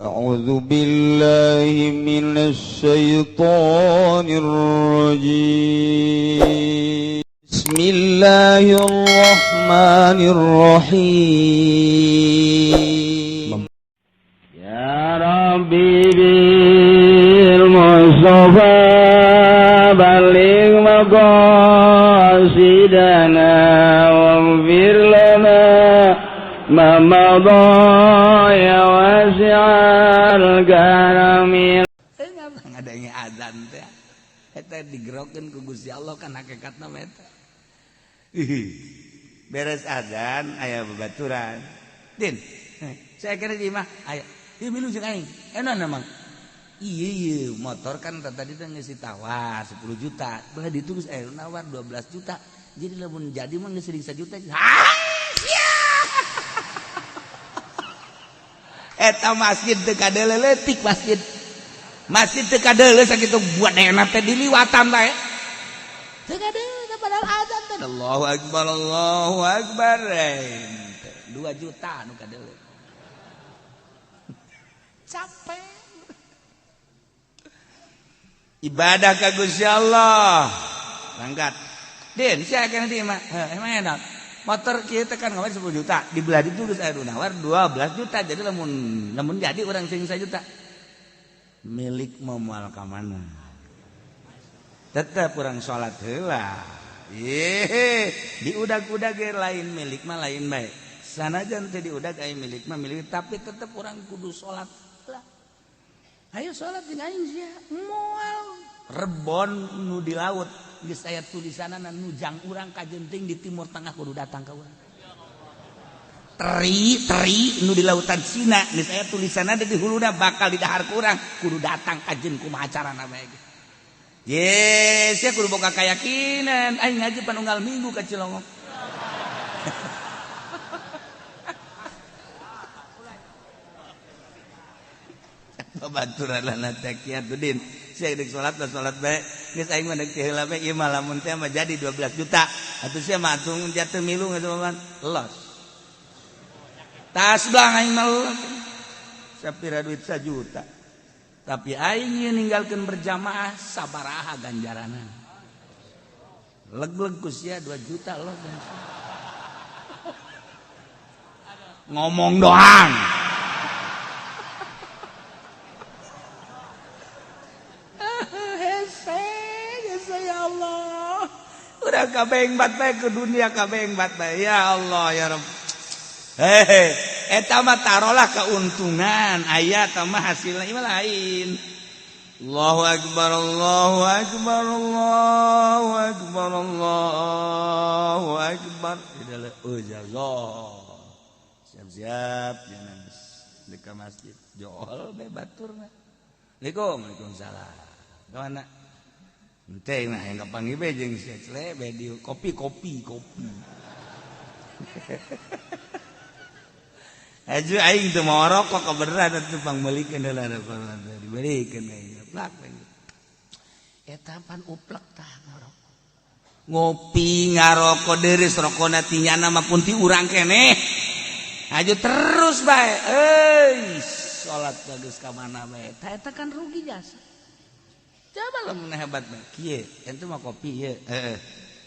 أعوذ بالله من الشيطان الرجيم بسم الله الرحمن الرحيم يا ربي بالمصطفى بلغ مقاصدنا واغفر لنا ما مضى ya wasi'al karamil ngadenge adzan teh eta digerokeun ku Gusti Allah kan hakikatna eta beres adzan aya babaturan din saya kira di mah aya ieu milu jeung aing enak mang ieu motor kan tadi teh geus ditawar 10 juta belah ditulis nawar 12 juta jadi lamun jadi mah geus 1 juta eta masjid teu kadele leutik masjid teu kadele sakitu buat daerah teh diliwatan bae teu kadele padahal adzan teh Allahu akbar 2 juta nu kadele capek ibadah ka Gusti Allah berangkat din sia kana di mah emang enak motor kieu teh kan ngawar 10 juta dibelah ditulis aya nawar 12 juta jadi lamun jadi urang sing 1 juta milik moal ka mana tetep urang salat heula diudag-udag ge lain milik mah lain bae sanajan teh diudag aya milik mah milik tapi tetep urang kudu salat heula ayo salat jeung aing sia moal rebon nu di laut geus aya tulisanana nujang urang ka genting di timur tengah kudu datang ka urang. Teri nu di lautan Cina geus aya tulisanana di huluna bakal di dahar ku urang kudu datang ka jeung kumaha carana bae ge. Yes, ya kudu boga kayakinan aing ngaji panunggal minggu ka Cilongok. Babaturan teh kieu Din. Saya dek salat bae geus aing mah dek heula bae ieu mah lamun teh mah jadi 12 juta atuh sia mah atung jatuh milu ngeuman los tas blang aing mah sapira duit 1 juta tapi aing ieu ninggalkeun berjamaah sabaraha ganjaranna leg-leg ku sia 2 juta los ngomong doang ya Allah udah kabeh bat bae ke dunia kabeh bat bae ya Allah ya Rabb eta mah tarolah keuntungan aya tah mah hasilna ieu lain Allahu akbar Allahu akbar Allahu akbar Allahu akbar idale ujazah siap-siap jangan dekat masjid jol bae baturna Waalaikumsalam kawana ente mah yang kapanggih be jeung sia cle be di kopi aju aing teu mau rokok kabeneran atuh pangmeulikeun heula dibelikeun aing plak eta pan uplek tah ngarokok ngopi ngarokok deureus rokona tinyana mah pun ti urang keneh aju terus bae salat bagus ka mana bae eta kan rugi jasa coba lamun hebat mah kieu ente mah kopi ieu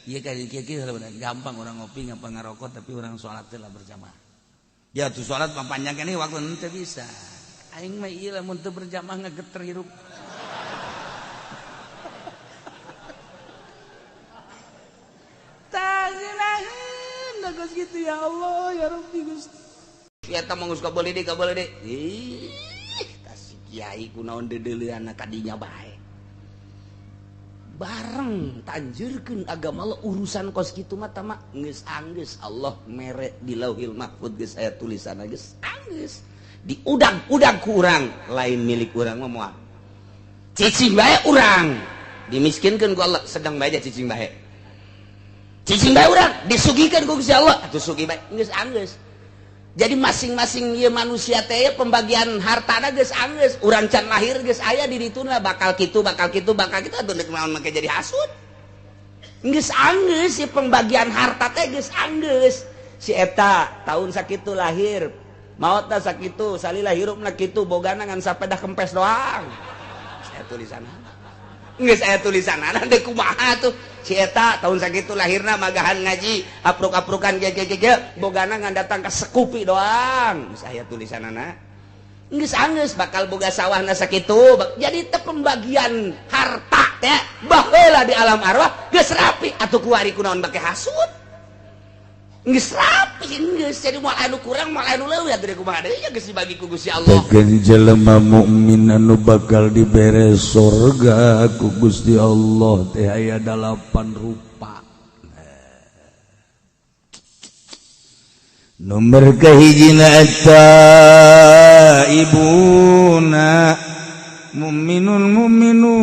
ieu ka kieu gampang orang ngopi ngapa ngarokok tapi orang salat teh lah berjamaah ya tuh salat mah panjang keneh waktu teu bisa aing mah ieu lamun teu berjamaah ngageter hirup taginaheun geus kitu ya Allah ya Rabbi Gusti eta mah geus kabeuleud deui ih tah si kiai kunaon deuleuan kadinya bae bareng tanjurkeun agama Allah urusan kos kitu mah tama geus anggeus Allah mere di Lauhil Mahfuz geus aya tulisanna geus anggeus diudag-udag ku urang lain milik urang mah moal cicing bae urang dimiskinkeun ku Allah sedang bae cicing bae urang disugikeun ku Gusti Allah atuh sugih bae geus anggeus jadi masing-masing ieu manusia teh pembagian hartana geus anggeus urang can lahir geus aya di dituna bakal kitu atuh nek naon make jadi hasud geus anggeus si pembagian harta teh geus anggeus si eta tahun sakitu lahir mautna sakitu salila hirupna kitu bogana ngan sapeda kempes doang saya tulisan geus aya tulisanana teh kumaha tuh si eta tahun sakitu lahirna magahan ngaji apruk-aprukan ge bogana ngan datang ka sekupi doang geus aya tulisanana geus anggeus bakal boga sawahna sakitu jadi teu pembagian harta teh baheula di alam arwah geus rapi atuh kuari kunaon bake hasud geus rapi geus jadi moal anu kurang moal anu leuwih atuh kumaha deui geus dibagi ku Gusti Allah bagian jelema mukmin anu bakal dibere surga ku Gusti Allah teh aya 8 rupa nomor kahijina ibuna mu'minun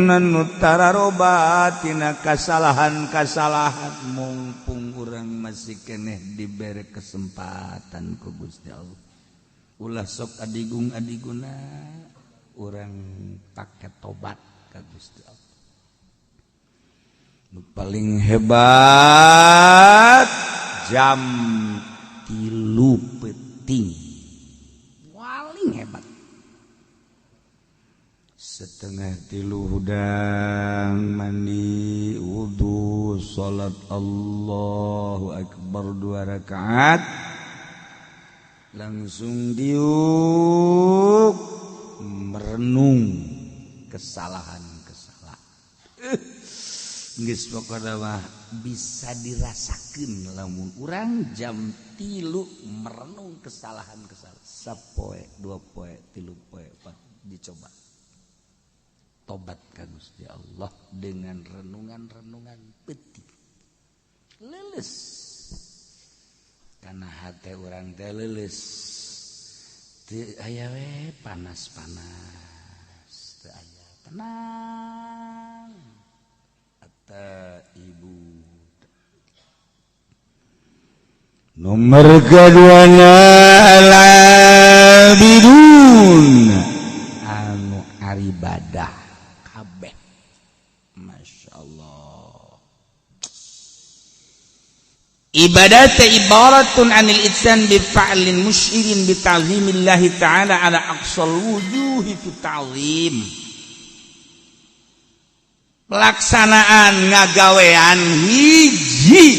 anu tararoba tina kasalahan-kasalahan mumpung urang masih keneh dibere kesempatan ku Gusti Allah ulah sok adigung-adiguna urang pake tobat ka Gusti Allah nu paling hebat jam 3 peuting paling hebat setengah 3 hudang mandi wudu salat Allahu Akbar 2 rakaat langsung diuk merenung kesalahan-kesalahan geus pokona mah bisa dirasakeun lamun urang jam 3 merenung kesalahan-kesalahan sapoe 2 poe 3 poe 4 dicoba tobat ka Gusti Allah dengan renungan-renungan peuting leuleus kana hate urang teh leuleus teu aya we panas-panas teu aya tenang ibu nomor keduana al-abidun anu aribadah kabeh masyaallah ibadah teh ibaratun anil itsan bi fa'lin musyirin bi ta'zimillahi ta'ala ala aqsal wujuhi fi ta'zim pelaksanaan ngagawean hiji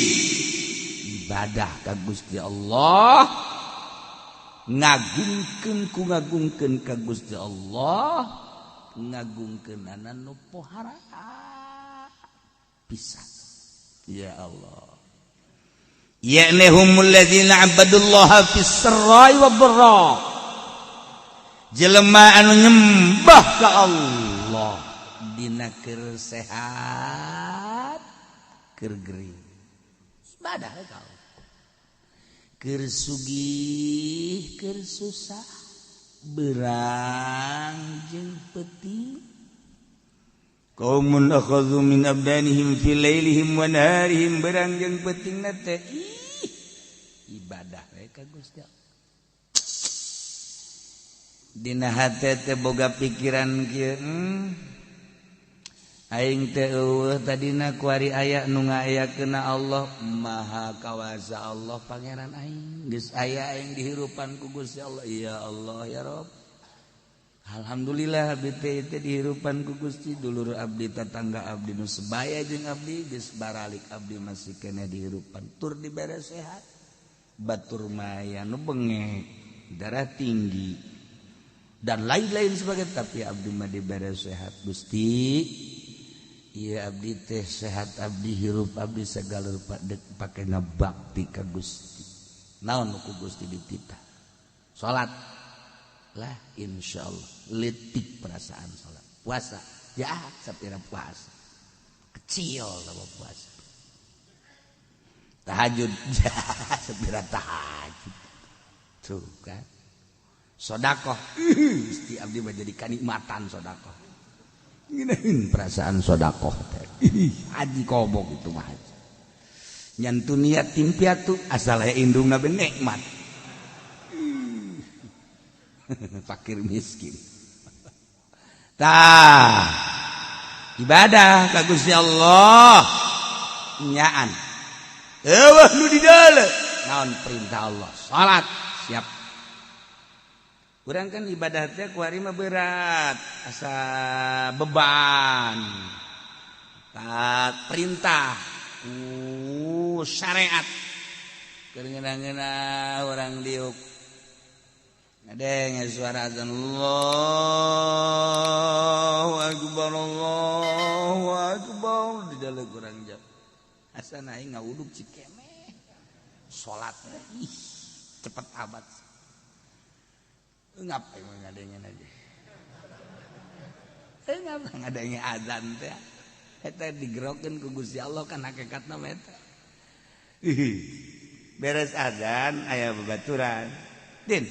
ibadah ka Gusti Allah ngagungkeun ka Gusti Allah ngagungkeunana nu pohara pisan ya Allah ya'nahumul ladzina 'abadallaha fis sirri wa dharra jelema anu nyembah ka Allah dina keur sehat keur gering ibadah kau keur sugih keur susah berang jeung peuting qaumun akhadhu min abdanihim fi lailihim wa naharihim berang jeung peutingna teh ibadah we ka Gusti Allah dina hate teh boga pikiran kieu aing teh eueuh tadina kuari aya nu ngaayakeun Allah maha kawasa Allah pangeran aing geus aya aing dihirupan ku Gusti Allah ya Allah ya Rabb alhamdulillah abdi teh dihirupan ku Gusti dulur abdi tetangga abdi nu sebaya jeung abdi geus baralik abdi masih keneh dihirupan tur dibere sehat batur maya nu bengek darah tinggi dan lain-lain sebagainya tapi abdi mah dibere sehat Gusti iya abdi teh sehat abdi hirup abdi segala rupa dek pake ngabakti ka Gusti naon ku Gusti dititah salat lah insyaallah leutik perasaan salat puasa ya sapira puasa kecil sama puasa tahajud ya sapira tahajud tuh kan sedekah Gusti abdi mah jadi kanikmatan sedekah ngeunaheun perasaan sedekah teh haji kobok itu mah nyantun yatim piatu asal aya indungna be nikmat fakir miskin tah ibadah ka Gusti Allah nyaan eueuh nu di dalam naon perintah Allah salat siap. Urang kan ibadah teh ku ari mah berat, asa beban. Tak perintah syariat. Keur ngeuna urang diuk. Ngadeng suara azan Allahu akbar di dalam urang jam. Asa naik ngawuduk cikeme. Salat ih cepet abad. Ngapain ngadengin aja. Ngapa ngadengin azan teh. Eta digerokeun ku Gusti Allah kan hakikatna mah eta. Beres azan aya babaturan. Din,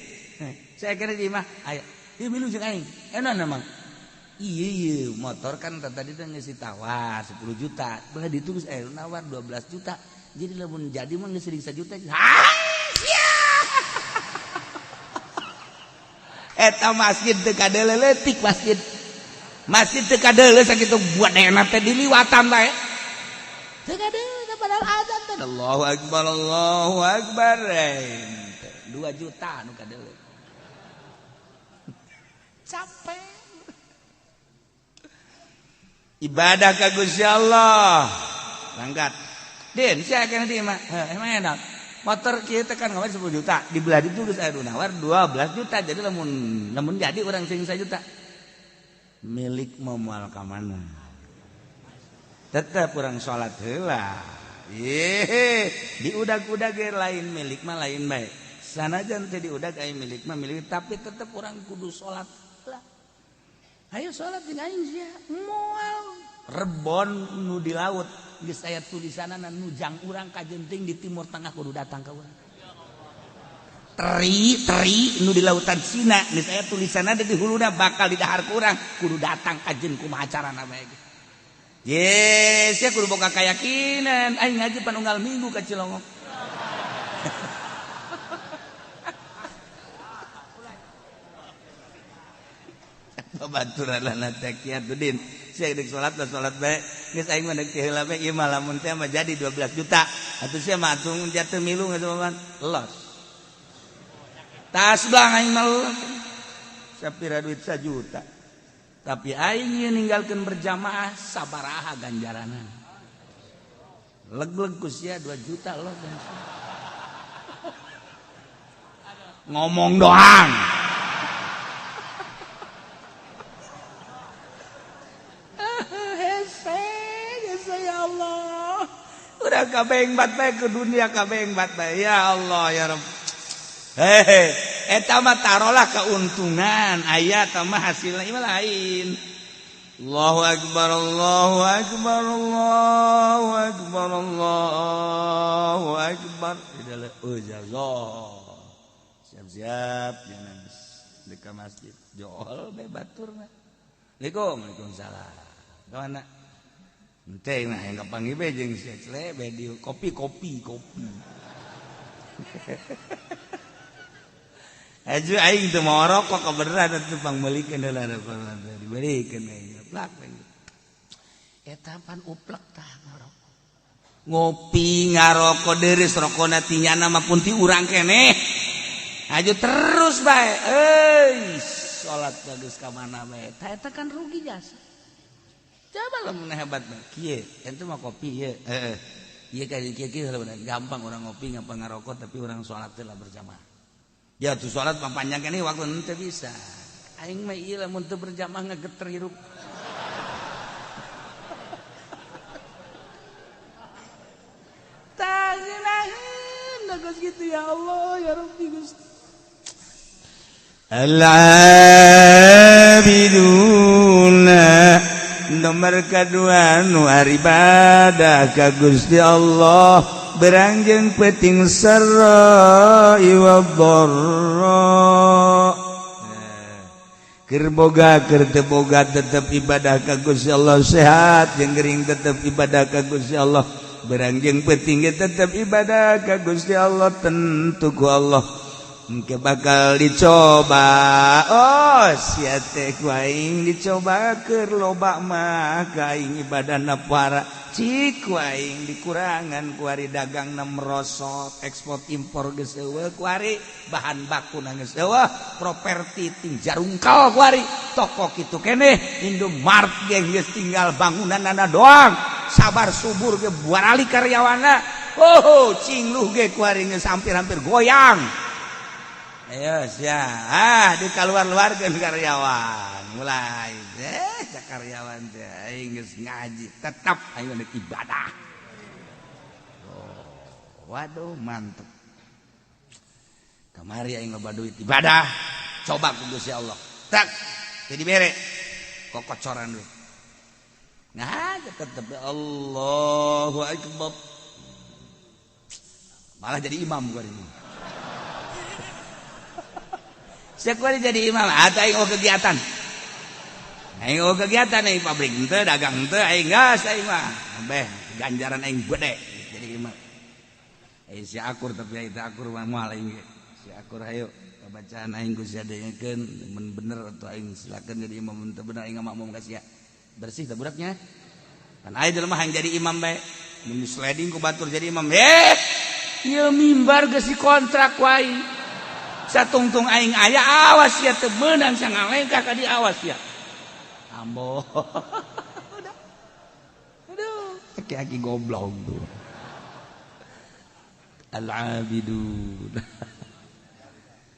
saya kira di mah aya. Ieu milu jeung aing. Enaon emang? Iya motor kan tadi teh geus ditawar 10 juta. Belah ditulis nawar 12 juta. Jadi lamun jadi mah geus 1 juta. Eta masjid teu kadeleletik masjid. Masjid teu kadeuleuh sakitu buat daerah teh diliwatan bae. Teu kadeuleuh padahal azan teh Allahu akbar. 2 juta anu kadeuleuh. Capek. Ibadah ka Gusti Allah. Langgat. Din, sia kana di mah. Emang enak. Motor kieu teh kan ngawar 10 juta, dibelah ditulis aya nawar 12 juta. Jadi lamun jadi urang sing 1 juta. Milik moal ka mana? Tetep urang salat heula. Diudag-udag ge lain milik mah lain bae. Sanajan teh diudag aya milik mah milik tapi tetep urang kudu salat heula. Ayo salat jeung aing sia. Moal rebon nu di laut geus aya tulisanana nujang urang ka jenting di timur tengah kudu datang ka urang. Teri nu di lautan Cina geus aya tulisanana di huluna bakal di dahar ku urang kudu datang ka jeung kumaha carana bae. Yes, ya kudu boga kayakinan aing ngaji panunggal minggu ka Cilongok. Babaturanna teh kieu Din. Sia deuk salat bae. Geus aing mah deuk heula bae ieu mah lamun teh mah jadi 12 juta. Atuh sia mah atung jatuh milu geus los. Tas blang aing mah sapira duit 1 juta. Tapi aing ieu ninggalkeun berjamaah sabaraha ganjaranna. Leg-leg ku sia 2 juta loh. Ngomong doang. Ya Allah, udah kabeh bat bae ke dunia kabeh bat bae. Ya Allah ya Rabb. Eta mah tarolah keuntungan, aya tah mah hasilna ieu lain. Allahu akbar Allahu akbar Allahu akbar Allahu akbar. Siap-siap jangan dekat masjid. Jool bae baturna. Waalaikumsalam. Kawana ente nah yang kapanggih be jeung cle be di kopi. Aju aing teu mau rokok kebeneran atuh pangmeulikeun heula dibeureikeun aing plak we. Eta pan uplek tah ngarokok. Ngopi ngarokok deureus rokona tinyana mah pun ti urang keneh. Aju terus bae. Salat geus ka mana bae. Eta kan rugi jasa. Coba lamun hebat mah kieu ente mah kopi ieu ieu ka kieu gampang urang ngopi ngapa ngarokok tapi urang salat teh lah berjamaah ya tuh salat mah panjang keneh waktu teu bisa aing mah ieu lamun teu berjamaah ngageter hirup taginaheun geus kitu ya Allah ya Rabbi Gusti al-abiduna nomor kedua nu ibadah ka Gusti Allah berangjeng peting sarai wa dharra. Keur boga keur teu boga tetep ibadah ka Gusti Allah sehat jeung gering tetep ibadah ka Gusti Allah berangjeng peting tetep ibadah ka Gusti Allah tentu ku Allah engke bakal dicoba. Oh sia teh ku aing dicoba keur loba mah ka aing ibadahna para cik ku aing dikurangan ku ari dagangna merosot ekspor impor geus eueuh ku ari bahan bakuna geus eueuh properti ting jarungkal ku ari toko kitu keneh Indomart ge geus tinggal bangunanna doang sabar subur ge buarali karyawanna cing luh ge ku ari geus hampir-hampir goyang. Ayo sia dikaluar-luarkeun karyawan mulai cak karyawan teh aing geus ngaji tetap aing geus ibadah. Waduh mantep. Kamari aing loba duit ibadah coba ku Gusti Allah. Tak jadi bere kokocoran duit. Nah tetep Allahu akbar. Malah jadi imam gua ini. Sekali jadi imam, atau aing kegiatan. Aing kegiatan nih pabrik ente, dagang ente, aing gas aing mah. Beh, ganjaran aing gede jadi imam. Si akur tapi itu akur mah moal aing. Si akur hayu bacaan aing ku sia dengekeun mun bener atau aing silakan jadi imam mun teu bener aing makmum ka sia. Bersih teh budaknya. Kan aya jelema hayang jadi imam bae. Mun sliding ku batur jadi imam. Ieu mimbar geus dikontrak ku aing. Satungtung aing aya awas ya teu meunang sangalengkah ka di awas ya. Ambo. Aduh, aki-aki goblok tuh. Al-abidun.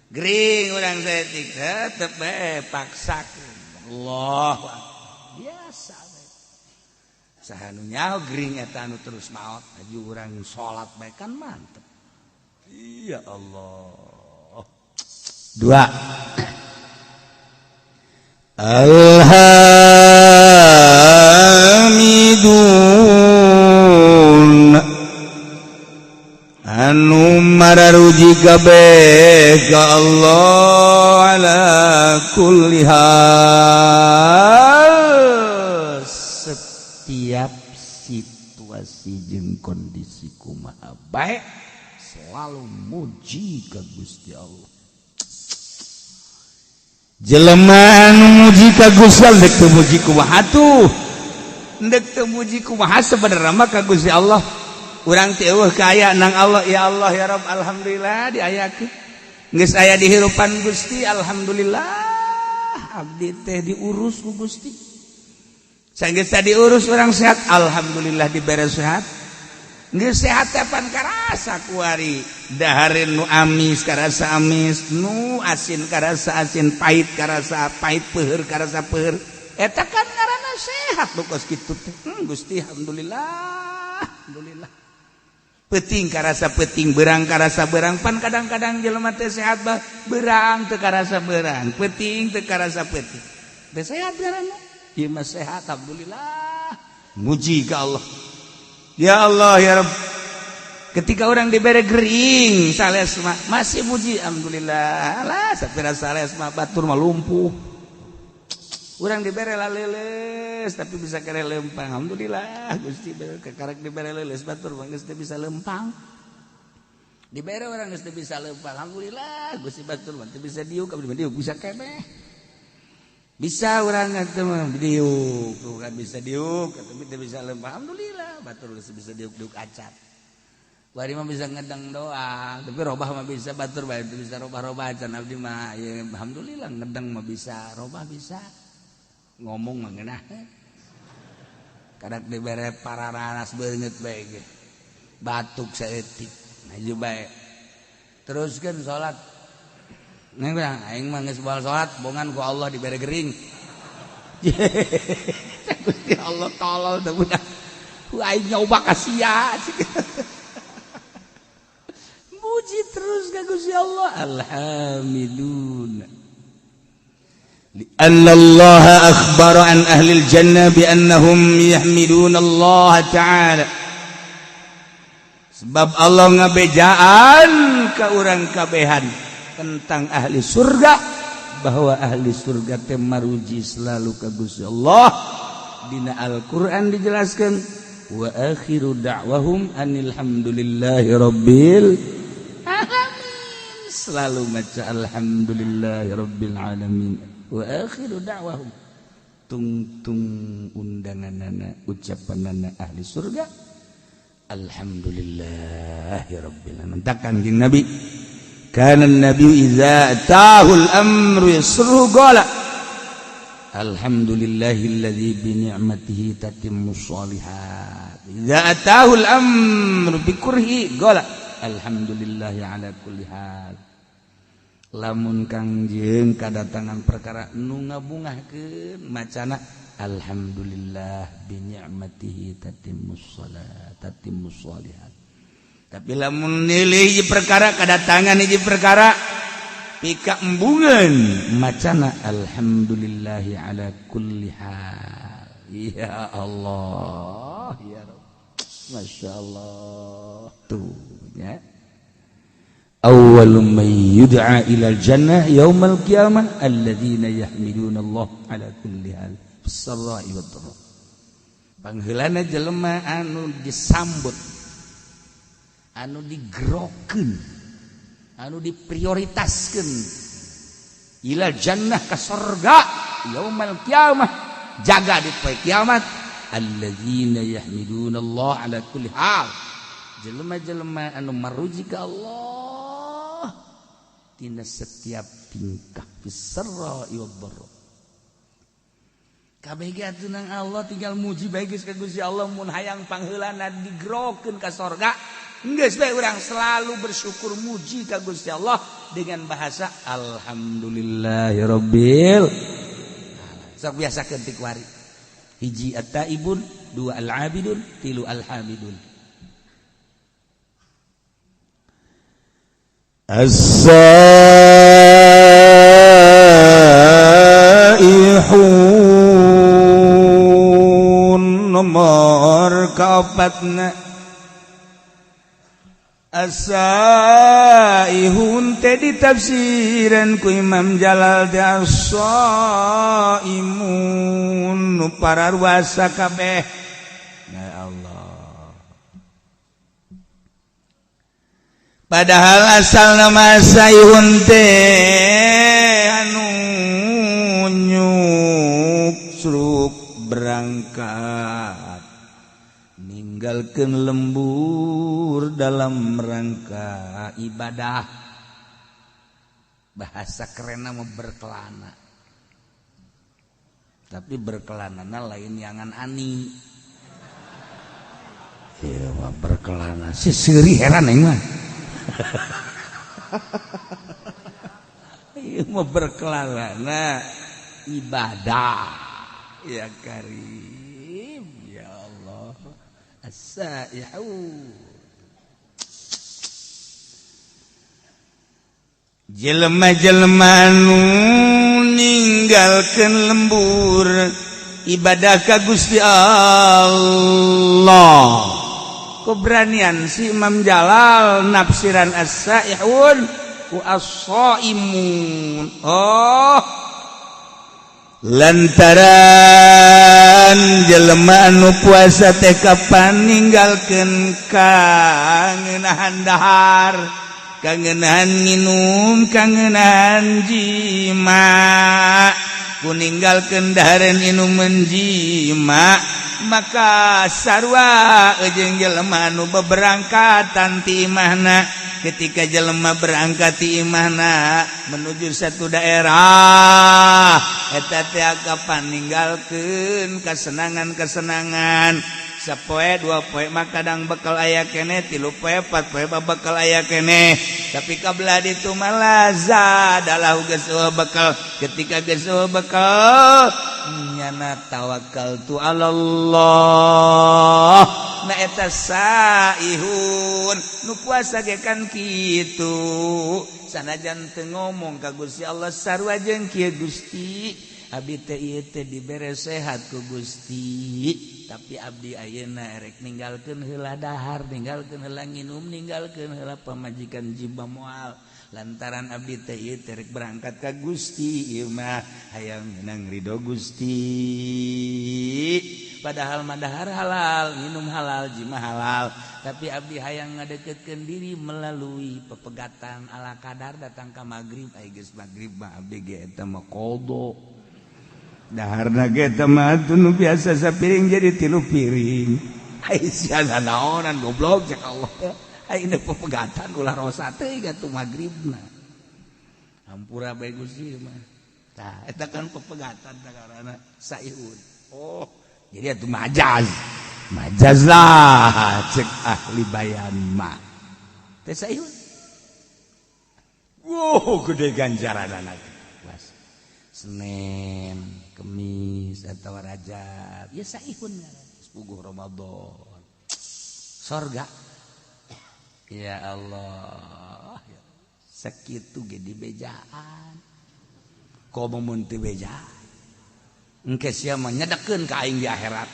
Gering urang setik tetep bae paksakeun. Allah. Biasa bae. Saha nu nyaho gering eta anu terus maot aju urang salat bae kan mantep. Ya Allah. 2 Alhamidun anu mararuji kabeh ka Allah ala kulli hal setiap situasi jeung kondisi kumaha bae selalu muji ka Gusti Allah. Jelema anu muji ka Gusti Allah dek teu muji kumaha atuh. Dek teu muji kumaha sabenerna mah ka Gusti Allah. Urang teh eueuh ka aya nang Allah ya Allah ya Rabb alhamdulillah diayakeun. Geus aya di hirupan Gusti alhamdulillah. Abdi teh diurus ku Gusti. Sanggeus diurus urang sehat alhamdulillah dibere sehat. Geus sehat tepan karasa ku ari dahareun nu amis karasa amis nu asin karasa asin pahit karasa pahit peuheur karasa peuheur eta kan ngaranna sehat bokos kitu teh Gusti alhamdulillah alhamdulillah peuting karasa peuting beurang karasa beurang pan kadang-kadang jelema teh sehat bah beurang teu karasa beurang peuting teu karasa peuting teh sehat ngaranna ieu mah sehat alhamdulillah muji ka Allah. Ya Allah ya Rabb. Ketika orang diberi gering sales masih muji alhamdulillah. Alah sapira sales mah batur mah lumpuh. Urang diberi laleles tapi bisa kere lempang. Alhamdulillah Gusti kekarek diberi laleles batur mah geus teu bisa lempang. Diberi orang geus teu bisa lempang. Alhamdulillah Gusti batur mah teu bisa diuk abdi mah diuk bisa kemeh. Bisa orang itu mah diuk, tuh kan bisa diuk, tapi tidak bisa lempang. Alhamdulillah, batur bisa diuk acat. Wari mah bisa ngedeng doang, tapi robah mah bisa batur bae itu bisa robah acan abdi mah. Ya, alhamdulillah ngedeng mah bisa, robah bisa. Ngomong mah ngeunah. Kadak dibere pararanas beungeut bae ge. Batuk saeutik, maju bae. Teruskeun salat. Neng bilang, aing mah geus baal salat, bongan ku Allah dibere gering. Gusti Allah tolol teh budak. Ku aing nyoba ka sia. Muji terus ka Gusti Allah. Alhamdulillah. Li'anna Allah akhbara an ahli al-jannah bi annahum yahmiduna Allah ta'ala. Sebab Allah ngabejaan ka urang kabehan tentang ahli surga bahwa ahli surga teh maruji selalu ka Gusti Allah. Dina Al-Qur'an dijelaskan wa akhiru da'wahum anil hamdulillahi rabbil alamin. Selalu maca alhamdulillahi rabbil alamin. wa akhiru da'wahum tungtung undanganana ucapanana ahli surga alhamdulillahirabbil alamin. Kanjeng Nabi kana nabi idza atahul amru yasru qala alhamdulillahilladzi bi ni'matihi tatimmus shalihat. Idza atahul amru bi kurhi qala alhamdulillahi ala kulli hal. Lamun Kangjeng kadatangan perkara nu ngabungahkeun macana alhamdulillah bi ni'matihi tatimmus shalat tatimmus shalihat. Tapi lamun nilai hiji perkara kadatangan hiji perkara pika embungeun macana alhamdulillahi ala kulli hal. Ya Allah ya Rabb. Masyaallah tuh ya. Awwalu man yud'a ilal jannah yaumal qiyamah alladzina yahmiduna Allah ala kulli hal fis-sarra'i wad-dharra. Pangheulana jelema anu disambut, anu digerokeun, anu diprioritaskeun ilal jannah ka surga yaumal qiyamah, jaga di poe kiamat, alladzina yahmiduna Allah ala kulli hal. Jelema-jelema anu maruji ka Allah tina setiap tingkah fisarra wad-dharra. Kabeh ge atuh nang Allah tinggal muji bae geus ka Gusti Allah mun hayang pangheulana digerokeun ka sorga. Geus bae urang selalu bersyukur muji ka Gusti Allah dengan bahasa alhamdulillahirabbil alamin. Sok biasakeun ti kuari. Hiji at-taibun, dua al-abidun, tilu al-hamidun. As-saihun nomor kaopatna. As-saihun teh ditafsiran ku Imam Jalal teh as-saimun nu pararuasa kabeh. Ya Allah. Padahal asal nama saihun teh anu nyuksruk berangkat ninggalkeun lembur dalam rangka ibadah. Bahasa kerenna mah berkelana. Tapi berkelanana lain yangan ani. Ieu mah berkelana. Si seuri heran aing mah. Ieu mah berkelana ibadah. Ya Karim, ya Allah. As-saihu. Jelema-jelema anu ninggalkeun lembur ibadah ka Gusti Allah. Keberanian si Imam Jalal nafsiran as-saihun ku as-saimun. Oh, lantaran jelema anu puasa teh kapan ninggalkeun kangenahan dahar, kangenahan minum, kangenahan jima, ku ninggalkeun dahareun inuman jima, maka sarua jeung jelema anu beberangkatan ti imahna. Ketika jelema berangkat ti imahna menuju satu daerah, eta teh kapan ninggalkeun kesenangan-kesenangan. Sapoe dua poe mah kadang bekal aya keneh, 3 poe 4 poe bakal aya keneh. Tapi kabelah ditu malah zadalah geus bekal. Ketika geus bekal nyana tawakkaltu 'alallah. Na eta saihun nu puasa ge kan kitu. Sanajan teu ngomong ka Gusti Allah sarua jeung kieu Gusti, abdi teh ieu teh dibere sehat ku Gusti. Tapi abdi ayeuna erek ninggalkeun heula dahar, ninggalkeun heula nginum, ninggalkeun heula pamajikan jiba moal. Lantaran abdi teh ieu teh rek berangkat ka Gusti, ieu mah hayang meunang ridho Gusti. padahal madahar halal minum halal jima halal tapi abdi hayang ngadeketkeun diri melalui pepegatan ala kadar datang ka magrib ai geus magrib mah abdi ge eta mah qada daharna ge eta mah nu biasa sapiring jadi 3 piring ai sia naonan goblok cek Allah ai ini pepegatan ulah rosa teh gatu magribna hampura bae Gusti mah tah eta kan pepegatan karana saihun oh jadi atuh majaz lah cek ahli bayan mah teh saihun wow gede ganjaran anak was Senin Kemis atau Rajab ya saihun puguh Ramadan surga ya Allah sakitu ge di bejaan komo mun teu bejaan engke sia mah nyedekeun ka aing di akhirat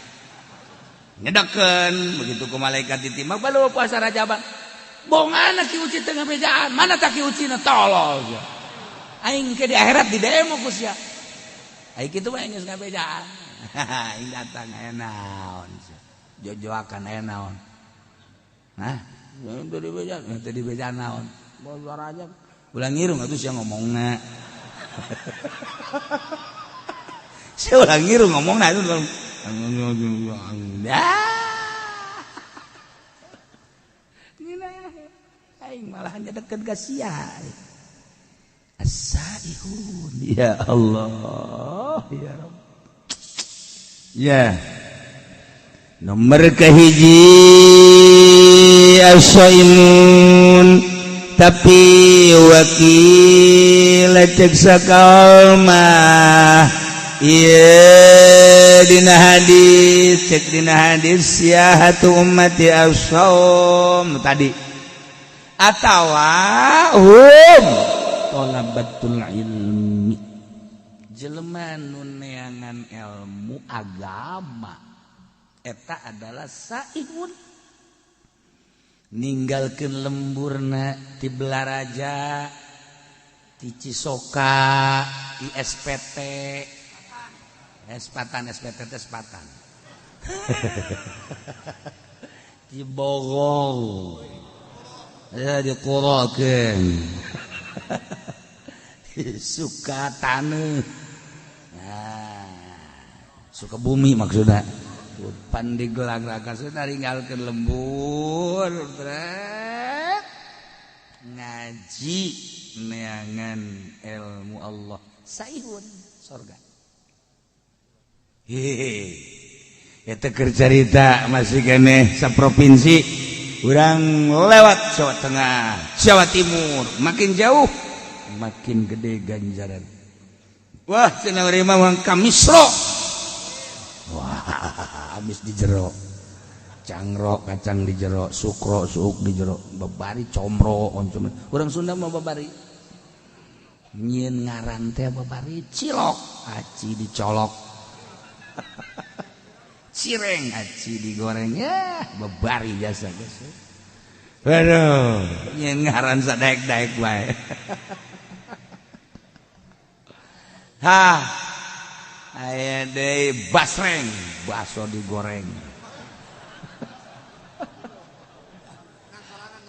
nyedekeun begitu ku malaikat ditimbang balu puasa Rajaban bongan ki uci teu ngabejaan mana tak ki ucina tolol aing ke di akhirat di demo ku sia aing kitu mah geus ngabejaan aing datang aya naon jojoakan aya naon hah teu di bejaan naon puasa Rajab ulah ngirung atuh sia ngomongna saya ulang ngiru ngomong nah itu aing malah hanya deket ka sia as-saihun ya Allah ya Rabb ya nomor kahiji as-saimun tapi wakil cek sakalmah iya dina hadis cek dina hadis siyahatu ummati as-shaum tadi atawa talabatul ilmi jelema nu neangan ilmu agama eta adalah saihun ninggalkeun lemburna ti Belaraja ti Cisoka ti SPT Espatan di Bogor ya dikurokeun suka taneuh suka bumi maksudna pan digelag-lagas ninggalkeun lembur ngaji neangan ilmu Allah saihun surga eta keur carita masih keneh saprovinsi urang lewat Jawa Tengah Jawa Timur makin jauh makin gede ganjaran wah cenah urang mah kamisro wah habis di jero cangro kacang di jero sukro suuk di jero babari comro oncom urang Sunda mah babari nyieun ngaran teh babari cilok aci dicolok cireng aci digoreng ya babari jasa guys waduh nyen ngaran sadaek-daek bae ha aya deui basreng baso digoreng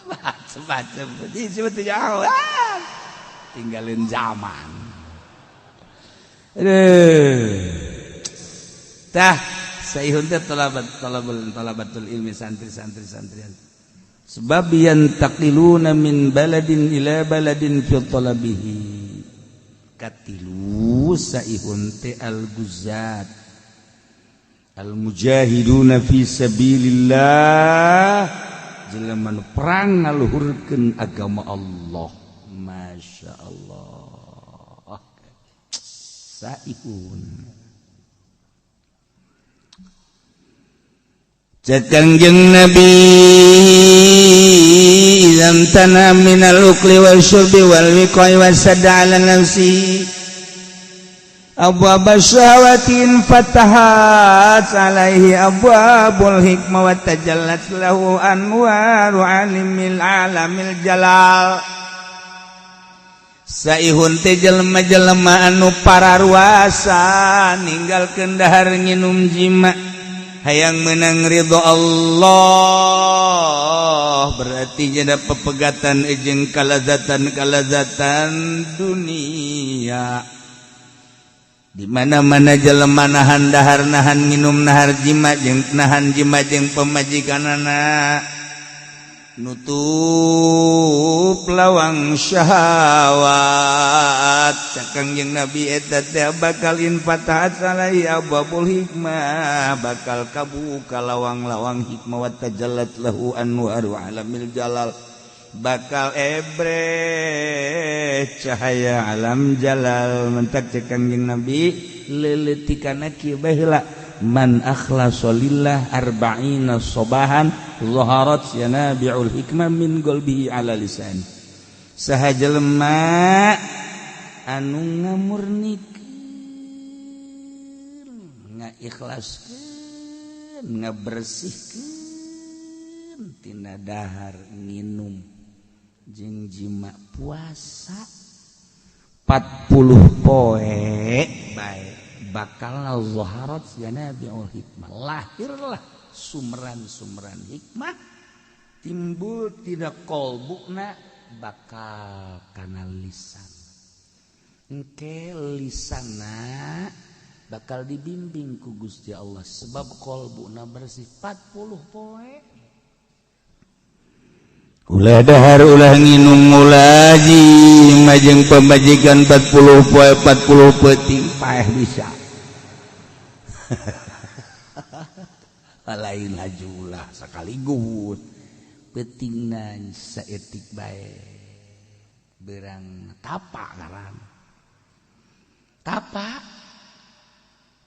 macam-macam disebut jauh tinggalin zaman tah saihun teh talabatul ilmi santri-santri santrian sebab yantaqiluna min baladin ila baladin fi talabihi katilu saihun teh al-guzat al-mujahiduna fi sabilillah jelema nu perang ngaluhurkeun agama Allah masya Allah saihun Kangjeng Nabi idzam tana minal ukli wal syurbi wal wiqai wasadda ala nafsi abwaba syahawatin fatahat alaihi abwabul hikmah wa tajallat lahu anwaru alimil alamil jalal saihun teh jelema-jelema anu pararuasa ninggalkeun dahar nginum jima hayang menang ridho Allah berarti jadi pepegatan jeung kalazatan dunia di mana-mana jelema nahan dahar nahan minum nahar jima jeung nahan jima jeung pemajikanana nutup lawang syahwat cakang jeung Nabi eta teh bakal infatahat salai abwabul hikmah bakal kabuka lawang-lawang hikmah wa tajallat lahu anwaru alamil jalal bakal ebre cahaya alam jalal mentak cakang jeung Nabi leuletikana kieu baheula man akhlasa lillah arba'ina sobahan zaharat yanabi'ul hikmah min qalbihi ala lisan saha jelema anu ngamurnikeun ngaikhlaskeun ngabersihkeun tina dahar nginum jeung jima puasa 40 poe bae bakal zaharat yanabi'ul hikmah lahirlah sumran-sumran hikmah timbul tidak kolbukna bakal kana lisan engke lisanna bakal dibimbing ku Gusti Allah sebab kolbukna bersih 40 poe ulah dahar ulah nginum ulah jima jeung pamajikan 40 poe 40 peuting paeh bisa lain hajulah sakaligus peutingna saetik bae berang tapa ngaran tapa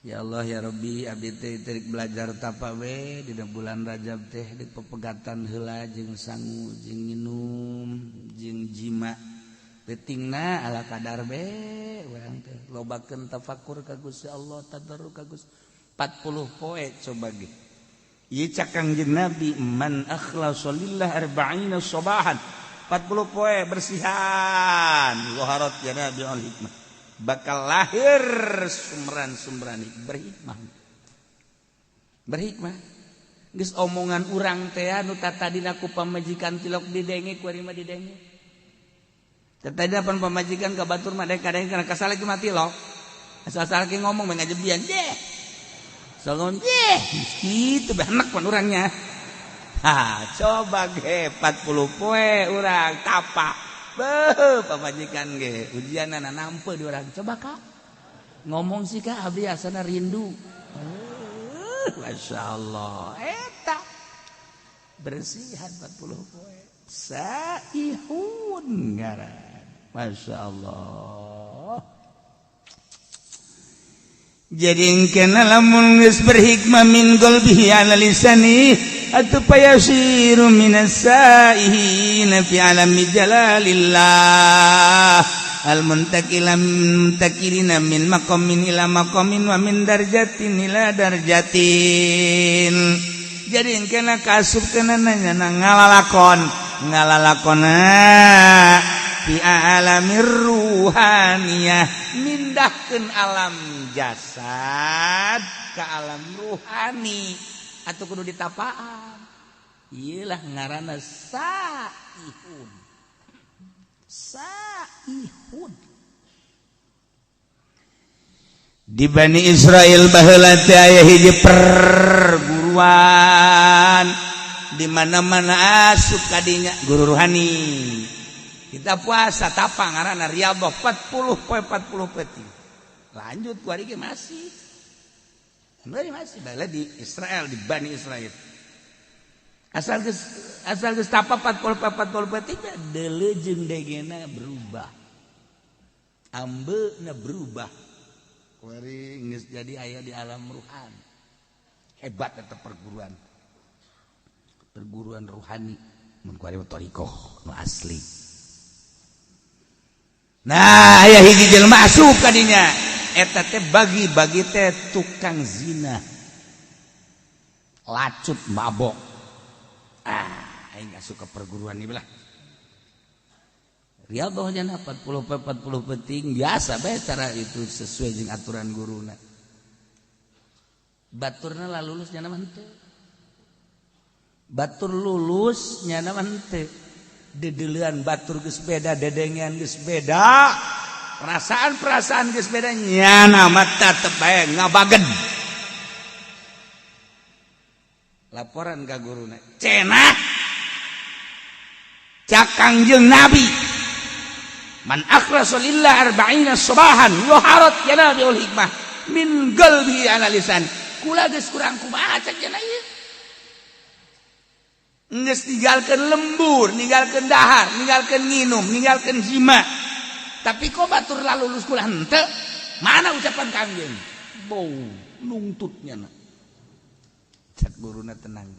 ya Allah ya Rabbi abdi teh teurik belajar tapa we dina bulan Rajab teh di pepegatan heula jeung sangu jeung nginum jeung jima peutingna ala kadar be urang teh lobakeun tafakur ka Gusti Allah tadarruk ka Gusti 40 poe coba ge ieu cakang jeung Nabi man akhlasa lillah arba'ina sobahan 40 poe bersihan zaharat yanabi'ul hikmah bakal lahir sumran-sumran berhikmah geus omongan urang teh anu tatadina ku pamajikan tilok didenge ku ari mah didenge tatadina pan pamajikan ka batur mah kadang kana kasalaki mah tilok asal-asal ki ngomong mah ngajebian deh salon kitu benak pan urangnya coba ge 40 poe urang tapa beuh pamajikan ge ujianna nampe di urang coba Kak ngomong sih Kak abdi asana rindu masyaallah eta bersihan 40 poe saihun ngaran masyaallah jadi engkena lamun geus berhikmah min qalbihi ala lisani atuh payasiru minas saihina fi alami jalalillah al muntakilina min maqamin ila maqamin wa min darjatin ila darjatin jadi engkena kasupkeun nanya ngalalakona fi alamir ruhaniyah mindahkeun alam jasad ke alam ruhani atau kudu ditapaan iyalah ngaranna saihun di Bani Israel baheula teh aya hiji perguruan di mana-mana asup kadinya guru ruhani kita puasa tapa ngaranna riyadhah 40 poe 40 peuting lanjut kuari ge masih bae di Israel di Bani Israel asal geus tapa 40 peuting deuleu jeung degena berubah ambeuna berubah kuari geus jadi aya di alam ruhan hebat eta perguruan ruhani mun kuari thariqah nu asli. Nah aya hiji jelema asup ka dinya eta teh bagi teh tukang zina lacut mabok aing asup ka perguruan ieu lah riyadhah jana 40 peuting biasa bae cara itu sesuai jeung aturan guruna baturna lah lulusnya nama henteu. Batur lulusnya nama henteu. Dedeuleun batur geus beda, dedengean geus beda. Perasaan-perasaan geus beda nyana mah tetep bae ngabagen. Laporan ka guruna. Cenah. Cak Kangjeng Nabi. Man akhlasa lillah arba'ina subahan yuharat yanabiul hikmah min qalbi ala lisan. Kula geus kurang kumaha cak cenah ieu. Geus ninggalkeun lembur, ninggalkeun dahar, ninggalkeun nginum, ninggalkeun jima. Tapi kok batur lalu lulus kula henteu? Mana ucapan Kangjeng? Bau nungtutnya na. Cak guruna tenang.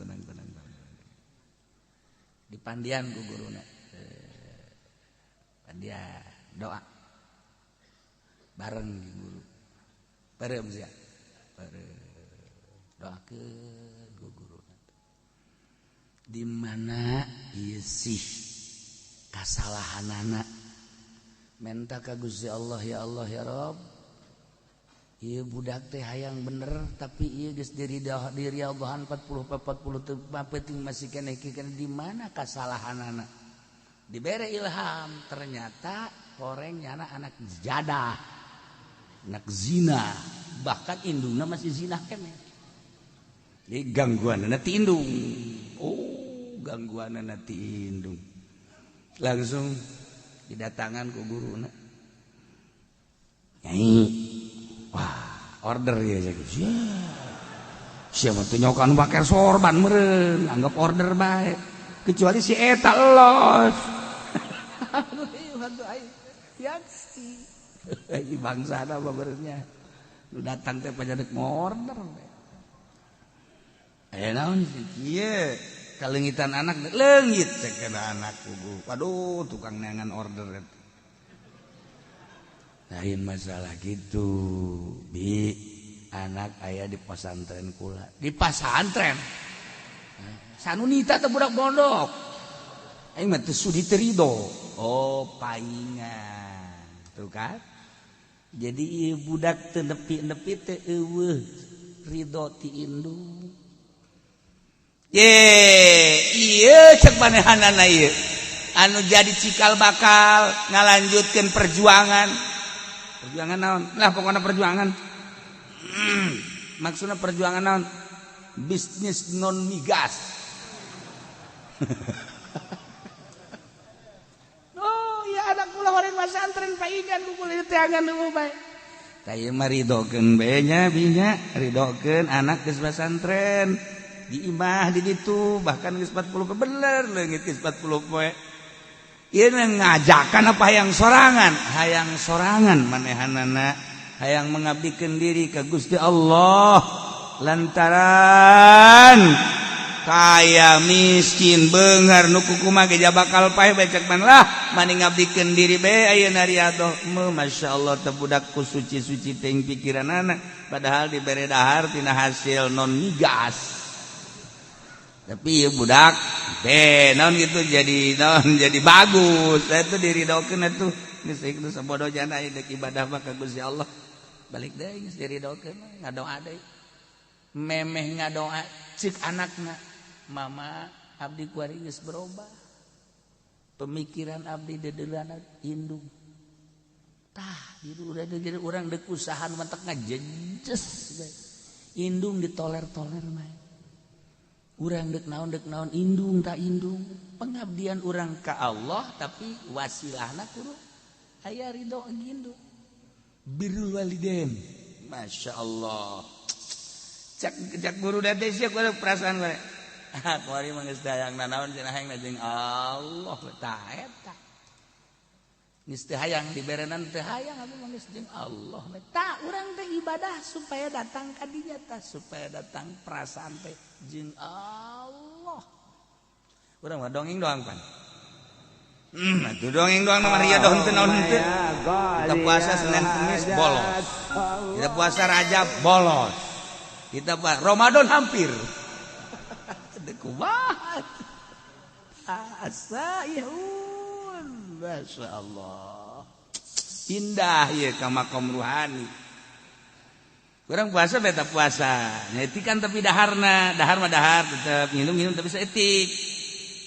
Dipandian ku guruna. Pandian doa. Bareng di guru. Bareng sia. Bareng doakeun ku guruna. Di mana ieu sih kasalahanana? Menta ka Gusti Allah ya Rabb. Ieu budak teh hayang bener tapi ieu geus diri Allahan 40 teu penting masih keneh di mana kasalahanana. Dibere ilham ternyata horeng nyana anak jadah. Anak zina, bahkan indungna masih zina keneh. Jadi gangguanna ti indung. Oh, gangguanna ti indung. Langsung didatangan ku guruna. Nyai, wah order ya siapa tuh nyokan bakar sorban meren anggap order baik kecuali si eta los bangsa ada babernya lu datang teh pajadik mau order naon ieu kalengitan anak leungit cek anak kubu waduh tukang neangan order lain masalah gitu bi anak ayah di pesantren kula di pesantren sanunita teh budak pondok aing mah teu sudi terido oh paingan tuh kan jadi ieu budak teu nepi-nepi teh eueuh ridho ti indung ye ieu cek manehanana ieu anu jadi cikal bakal ngalanjutkeun perjuangan naon lah pokoknya perjuangan maksudnya perjuangan naon bisnis non migas oh ya anak kula horeng pesantren paingan kumpul teangan nu bae tah mah ridokeun bae nya binya ridokeun anak geus pesantren di imah di ditu bahkan geus 40 bener leungit geus 40 poe. Ieu ngajakan apa hayang sorangan manehanana hayang mengabdikeun diri ka Gusti Allah lantaran kaya miskin beungar nu kukumaha ge bakal paeh becek man lah mani ngabdikeun diri bae ayeuna riadoh masyaallah teh budak ku suci-suci teuing pikiranana padahal dibere dahar tina hasil non migas. Tapi ya budak naon gitu jadi bagus itu diridokeun atuh geus kitu sabodo jana deuk ibadah mah ka Gusti Allah balik deui geus diridokeun ngadoa deui memeh ngadoa cik anakna mama abdi kuari geus berubah pemikiran abdi dedeuleuna indung tah diru jadi urang deuk usaha mantek ngajenjes indung ditoler-toler mah urang dek naon indung tak indung pengabdian urang ka Allah tapi wasilahna kudu aya ridho indung birrul walidain masyaallah cak guru da teh sia kudu perasaan we kuari mah geus hayangna naon cenah hayangna jeung Allah tah eta geus teu hayang diberenan teu hayang abi mah geus jeung Allah tah urang teh ibadah supaya datang ka dinya tah supaya datang perasaan teh jeung Allah. Urang mah dongeng doang pan. Atuh dongeng doang mah ria doang teu naon henteu. Kita puasa Senin Kamis bolos. Kita puasa Rajab bolos. Kita Ramadan hampir. Kumaha. Asaihun. Masyaallah. Indah ieu ka makam ruhani. Kurang puasa beta puasa. Nyetikan tapi dahar mah dahar tetap minum tapi seetik.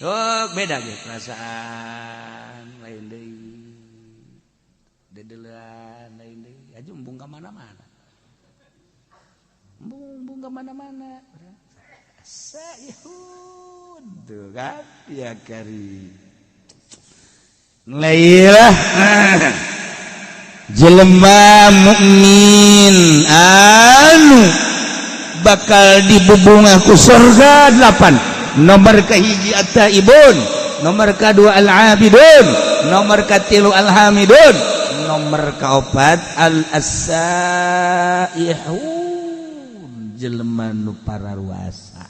Oh, beda ge perasaan lain deui. Dedelan lain deui. Aju embung ka mana-mana. Embung ka mana-mana. Sayhud tuh kan ya kari. Lailah. Jelema mukmin anu bakal dibubungan ku surga 8. Nomor kahiji at-taibun, nomor kedua al-abidun, nomor katilu al-hamidun, nomor kaopat al-asaihun. Jelema nu pararuasa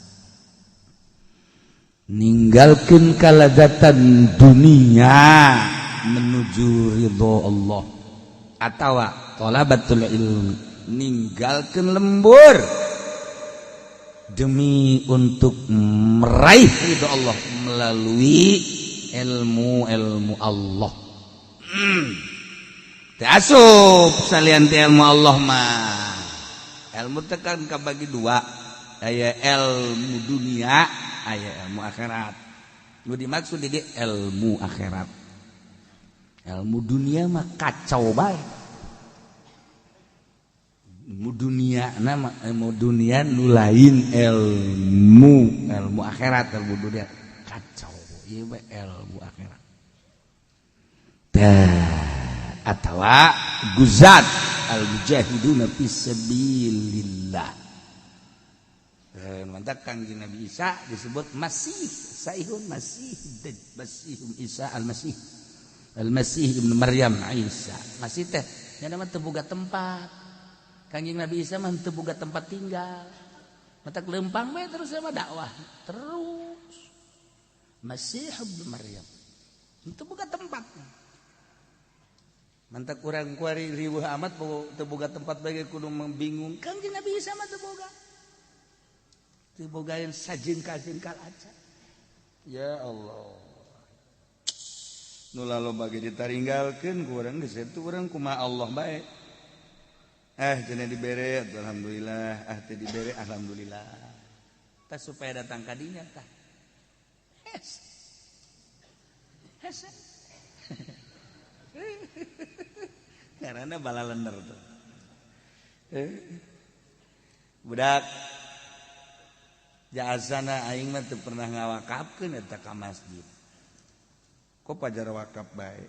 ninggalkeun kalazatan dunia menuju ridho Allah. Atawa thalabatul ilmi ninggalkeun lembur demi untuk meraih ridho Allah melalui ilmu Allah. Teu asup salian teh ilmu Allah mah. Ilmu teh kan kabagi dua, aya ilmu dunia, aya ilmu akhirat. Nu dimaksud di ilmu akhirat. Ilmu dunia mah kacau bae. Ilmu dunia nama ilmu dunia nu lain ilmu akhirat. Ilmu dunia kacau. Ieu bae ilmu akhirat. Atawa guzat al-mujahiduna fisabilillah. Mantap Kangjeng Nabi Isa disebut Masih Saihun Masih Isa al-Masih Ibnu Maryam Isa. Masih teh nya mah teu boga tempat. Kangjeng Nabi Isa mah teu boga tempat tinggal. Matak leumpang we terus mah dakwah terus. Masih Ibnu Maryam teu boga tempat. Mantak urang kuari riweuh amat teu boga tempat bage kudu membingung. Kangjeng Nabi Isa mah teu boga. Teu boga yang sajengkal-jengkal aja. Ya Allah. Nu laloba ge ditaringgalkeun ku urang geus eta urang kumaha Allah bae. Cenah dibere alhamdulillah, teu dibere alhamdulillah. Tah supaya datang ka dinya tah. Hese. Karena bala lender tuh. Budak jasana aing mah teu pernah ngawakafkeun eta ka masjid. Kok pajar wakaf bae.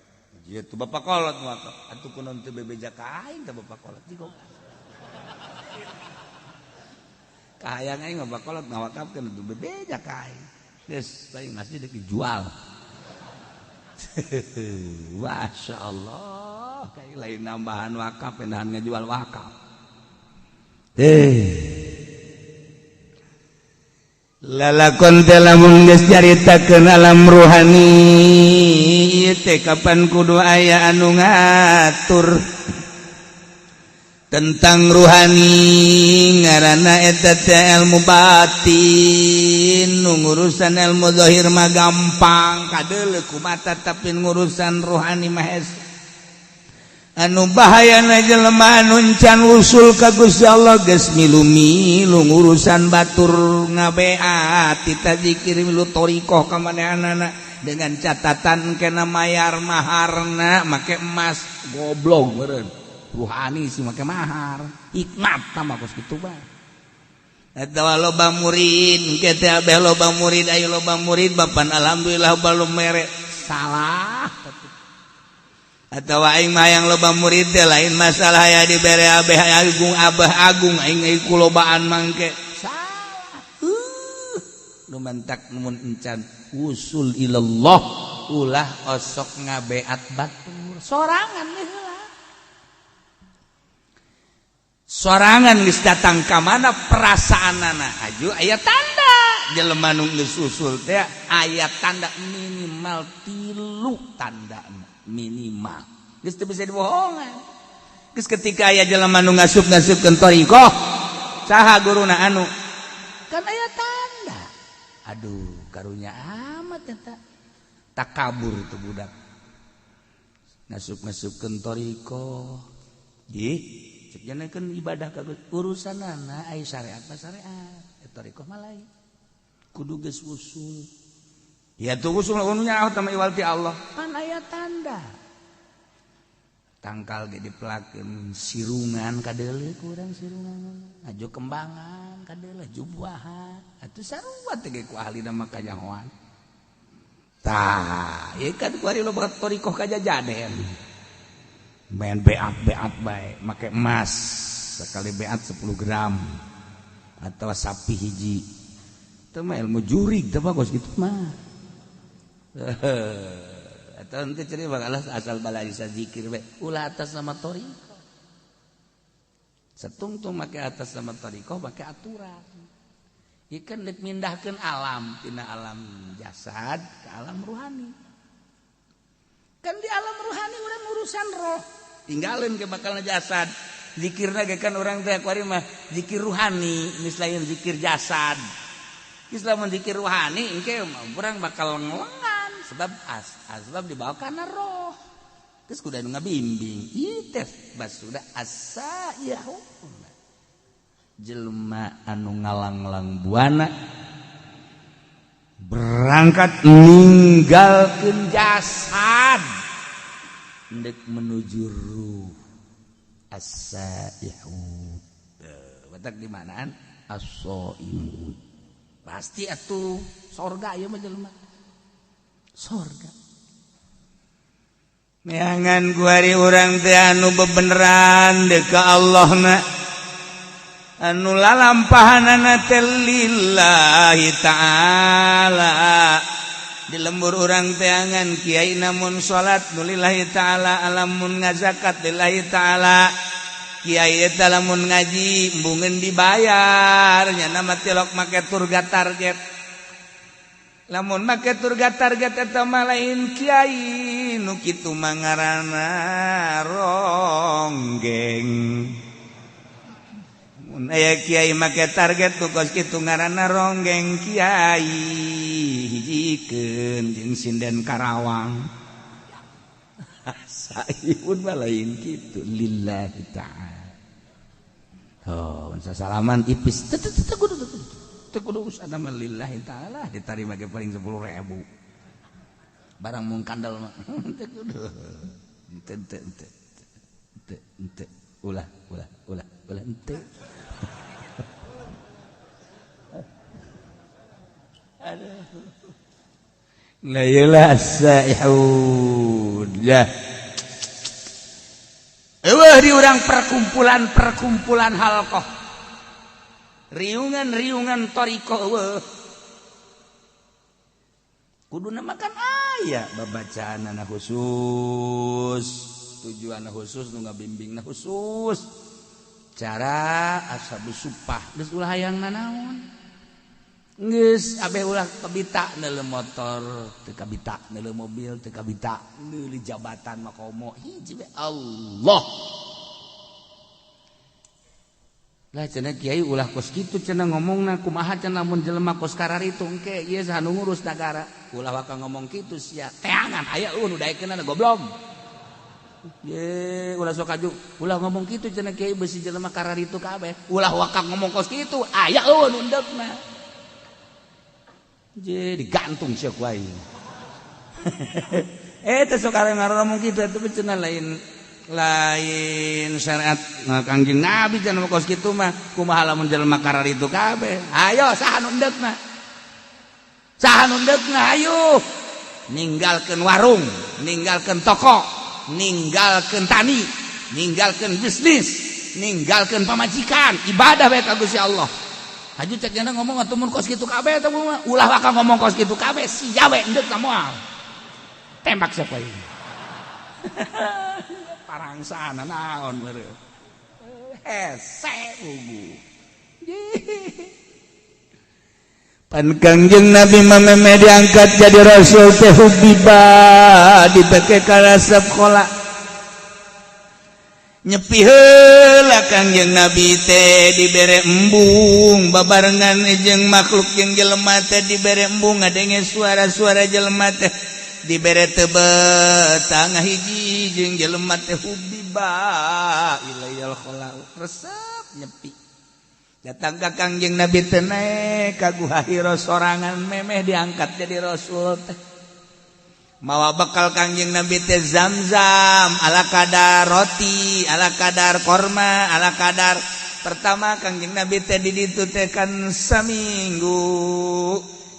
Ieu tuh Bapak Kolot wakaf. Atuh kunaon teu bebeja ka aing ka Bapak Kolot. Kahayang aing Bapak Kolot ngawakafkeun teu bebeja ka aing. Geus aing masjid dijual. Masya Allah, kayak lain nambahan wakaf, pendahan ngejual wakaf. Lalakon telamun geus caritakeun alam ruhani, ieu teh kapan kudu aya anu ngatur tentang ruhani ngaranna eta teh ilmu batin. Nu ngurusan ilmu zahir mah gampang kadeuleu ku mata, tapi ngurusan ruhani mah hese. Anu bahayana jelema anu encan usul ka Gusti Allah geus milu-milu ngurusan batur ngabeat tita zikir milu thariqah ka manehanana dengan catatan kena mayar maharna make emas. Goblok meureun. Ruhani sih make mahar. Hikmat mah geus kitu bae. Eta loba murid, kita abeh loba murid, ayo loba murid, bapan alhamdulillah balum mere salah. Atau aing mah yang loba murid teh lain masalah ya dibere abeh agung abah agung aing kulobaan mangke salah. Nu mantak mun encan usul ilallah ulah osok ngabeat batur sorangan heula. Sorangan geus datang ka mana perasaanana aju aya tanda jelema nu geus usul teh aya tanda minimal 3 tanda minimal geus teu bisa dibohongan. Geus ketika aya jelema nu ngasup-ngasupkeun thariqah saha guruna anu kan aya tanda. Aduh karunya amat eta takabur itu budak ngasup-ngasupkeun thariqah. Ih kan ibadah urusan syariat syariat malai kudu geus usul ya tuh usul ununya sama iwalti Allah pan aya tanda tangkal ge dipelakeun sirungan kadeuleu kurang sirungan aju kembangan kadeuleu jubuahan atuh sarua teh ge ku ahlina mah kanyahoan tah ieu kan ku ari loba torikoh kajajaden main beat baik make emas sekali beat 10 gram atau sapi hiji itu mah ilmu jurig teh bagus gitu mah atau nanti cari bakalah asal balisa zikir bae ulah atas nama toriko setungtung make atas nama toriko make aturan ikan dek mindahkeun alam tina alam jasad ke alam ruhani kan di alam ruhani urang urusan roh tinggalin ke bakal jasad zikirna ge kan orang teh kuari mah zikir ruhani misalnya zikir jasad Islam zikir ruhani engke urang bakal ngelengan sebab asbab dibawa kana roh geus kudu anu ngabimbing ieu teh bas sudah asa yahu jelema anu ngalang-lang buana berangkat ninggalkeun jasad ndek menuju ruh as-saihu batak di manaan as-saihu pasti atuh sorga ieu mah jelema sorga neangan kuari urang teh anu bebeneran deuk ka Allahna anu lalampahanana teh lillahi ta'ala di lembur orang teangan kiai namun salat nulillahi ta'ala alamun ngazakat lillahi ta'ala kiai eta lamun ngaji embungeun dibayar nya nama tilok make turga target lamun make turga target eta mah lain kiai nu kitu mah ngaranna ronggeng mun aya kiai make target nu kos kitu ngaranna ronggeng kiai hijikeun jeung sinden Karawang saipun mah lain kitu lillahi ta'ala oh sasalaman ipis teu kudu usahana mah lillahi ta'ala ditarima ge paling 10.000 barang mung kandel mah teu kudu ente ulah ente aduh la ilaha sa'ihud ya eueuh di urang perkumpulan halqah riungan toriko eueuh kuduna makan aya babacaanna khusus tujuanna khusus nu ngabimbingna khusus cara ashabus supah geus ulah hayang nanaon geus abe ulah kabita neuleuh motor teu kabita neuleuh mobil teu kabita neuleuh jabatan makomo hiji we Allah lah cenah kiai ulah kos kitu cenah ngomongna kumaha cenah mun jelema kos kararitu engke ieu sanu ngurus nagara ulah waka ngomong kitu sia teangan aya nu daekeunna goblok ye ulah sok aju ulah ngomong kitu cenah kiai beusi jelema kararitu kabeh ulah waka ngomong kos kitu aya nu endegna je digantung sia ku aing teh sok areng ngomong kitu atuh cenah lain syariat Kangjeng Nabi cenah kos kitu mah kumaha lamun jelema kararitu kabeh ayo saha nu endegna ayo ninggalkeun warung ninggalkeun toko ninggalkeun tani ninggalkeun bisnis ninggalkeun pamajikan ibadah bae ka Gusti Allah haju cek jana ngomong atuh mun kos kitu kabeh teh ulah waka ngomong kos kitu kabeh sia we endeg moal tembak siapa ini parangsana naon beureuh hese ugu pan Kangjeng Nabi mah diangkat jadi rasul teh hubiba dibake ka resep kola nyepi heula Kangjeng Nabi teh dibere embung babarengan jeung makhluk jeung jelema teh dibere embung ngadenge suara-suara jelema teh dibere tebet tangah hiji jeung jelema teh hubiba ilayal khalaq resep nyepi datang ka Kangjeng Nabi teh naik ka Guha Hira sorangan memeh diangkat jadi rasul teh mawa bekal Kangjeng Nabi teh Zam-zam ala kadar roti ala kadar korma ala kadar pertama Kangjeng Nabi teh di ditu teh kan saminggu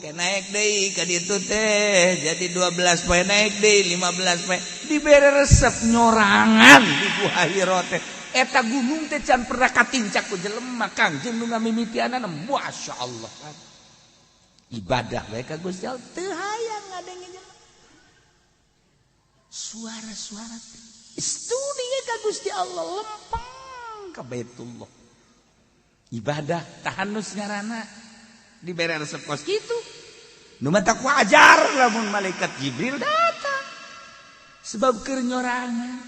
ke naik deui ka ditu teh jadi 12 poe naik deui 15 poe dibere resep nyorangan di Guha Hira teh eta gunung teh can pernah katincak ku jelema Kangjeng nu ngamimitianana masyaallah ibadah bae ka Gusti Allah teu hayang ngadenge jelema suara-suara studi ka Gusti Allah lempeng ka Baitullah ibadah tahanus ngaranna dibere resep kos kitu nu mah tak wajar lamun malaikat Jibril datang sebab keur nyorangan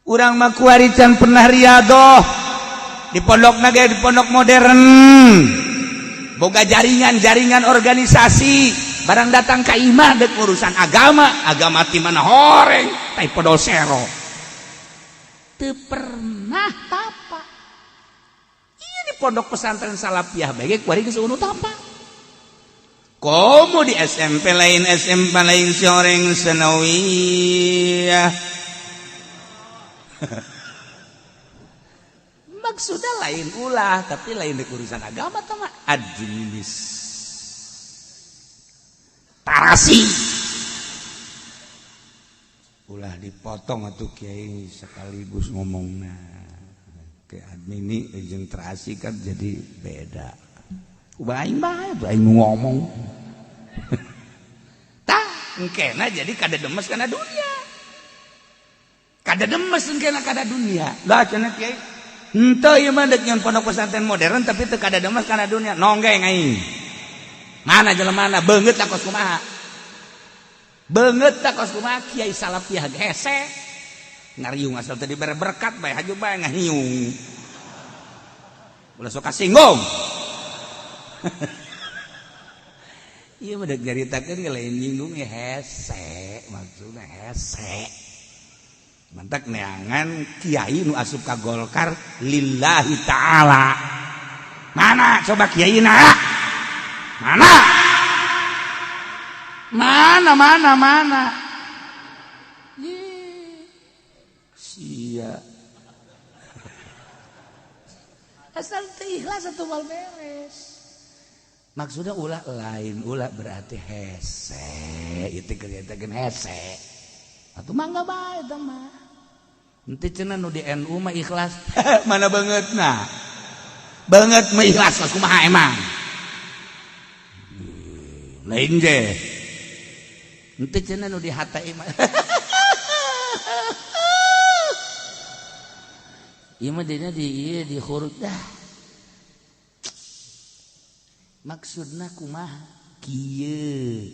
urang mah kuari can pernah riadoh di pondokna ge di pondok modern boga jaringan organisasi barang datang ka imah deuk urusan agama ti mana horeng tai podol sero teu pernah tapa ieu di pondok pesantren salafiyah bae ge kuari geus unu tapa komo di SMP lain soreng senawiyah maksudnya lain ulah tapi lain di urusan agama tama administrasi ulah dipotong atuh kiai sekaligus ngomongna ke administrasi kan jadi beda aing bae aing ngomong tah engkena jadi kada demes kana dunia kada demes engkena kada dunia lah cenah kiai henteu ieu mah deuk nyon pondok pesantren modern tapi teu kada demes kana dunia nonggeng aing mana jelemana beungeut takos kumaha kiai salafiyah hese ngariung asal teu dibere berkat bae haju bae ngahiung ulah sok kasinggung iya mah dek nyaritakeun ge lain nyinggung hese maksudna hese mantak neangan kiai nu asup ka Golkar lillahi taala mana coba kiaina mana sia asal teu ikhlas atuh mal beres maksudnya ulah lain ulah berarti hese itu kelihatan hese atau mangga bae eta mah henteu cenah nu di NU mah ikhlas mana bangetna banget mah ikhlas mah kumaha emang lain ge henteu cenah nu di HTI mah ieu mah dina di huruf dah maksudna kumaha kieu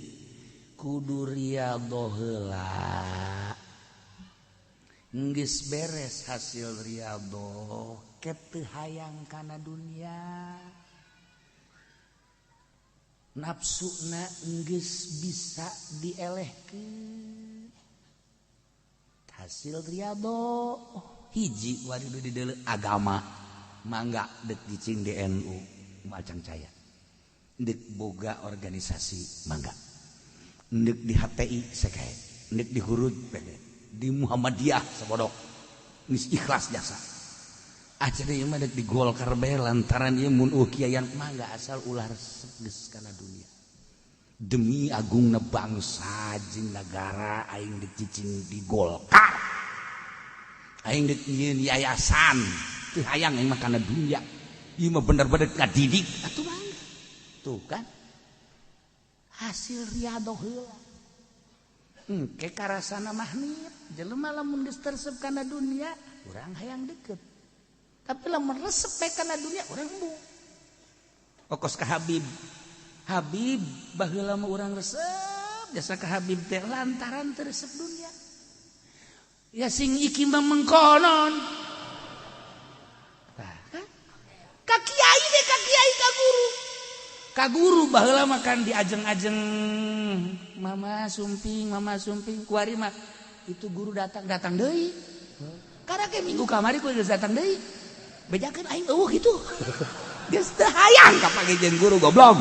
kudu riyadhah heula geus beres hasil riyadhah ke teu hayang kana dunia nafsuna geus bisa dielehkeun hasil riyadhah hiji wari di deuleu agama mangga deuk dicing di NU macang caya ndek boga organisasi mangga ndek di HTI sakae ndek di huruf pede di Muhammadiyah sabodok geus ikhlas jasa acara ieu mah ndek di Golkar bae lantaran ieu mun kiayan mangga asal ulah resep geus kana dunia demi agungna bangsa jeung nagara aing dek cicing di Golkar aing dek nyieun yayasan teu hayang aing mah kana dunia ieu mah bener-bener ngadidik atuh tuh kan hasil riyadhah heula engke karasana mahnit jelema lamun geus tersep kana dunia urang hayang deukeut tapi lamun resep bae kana dunia urang embung okos ka Habib baheula mah urang resep jasa ka Habib teh lantaran teu resep dunia ya sing iki mah mengkonon tah kan ka kiai deh ka kiai ka guru baheula makan di ajeng-ajeng mama sumping kuari mah itu guru datang deui karena kayak minggu kamari ku geus datang deui bejakeun aing gitu geus teu hayang kapagejeun guru goblok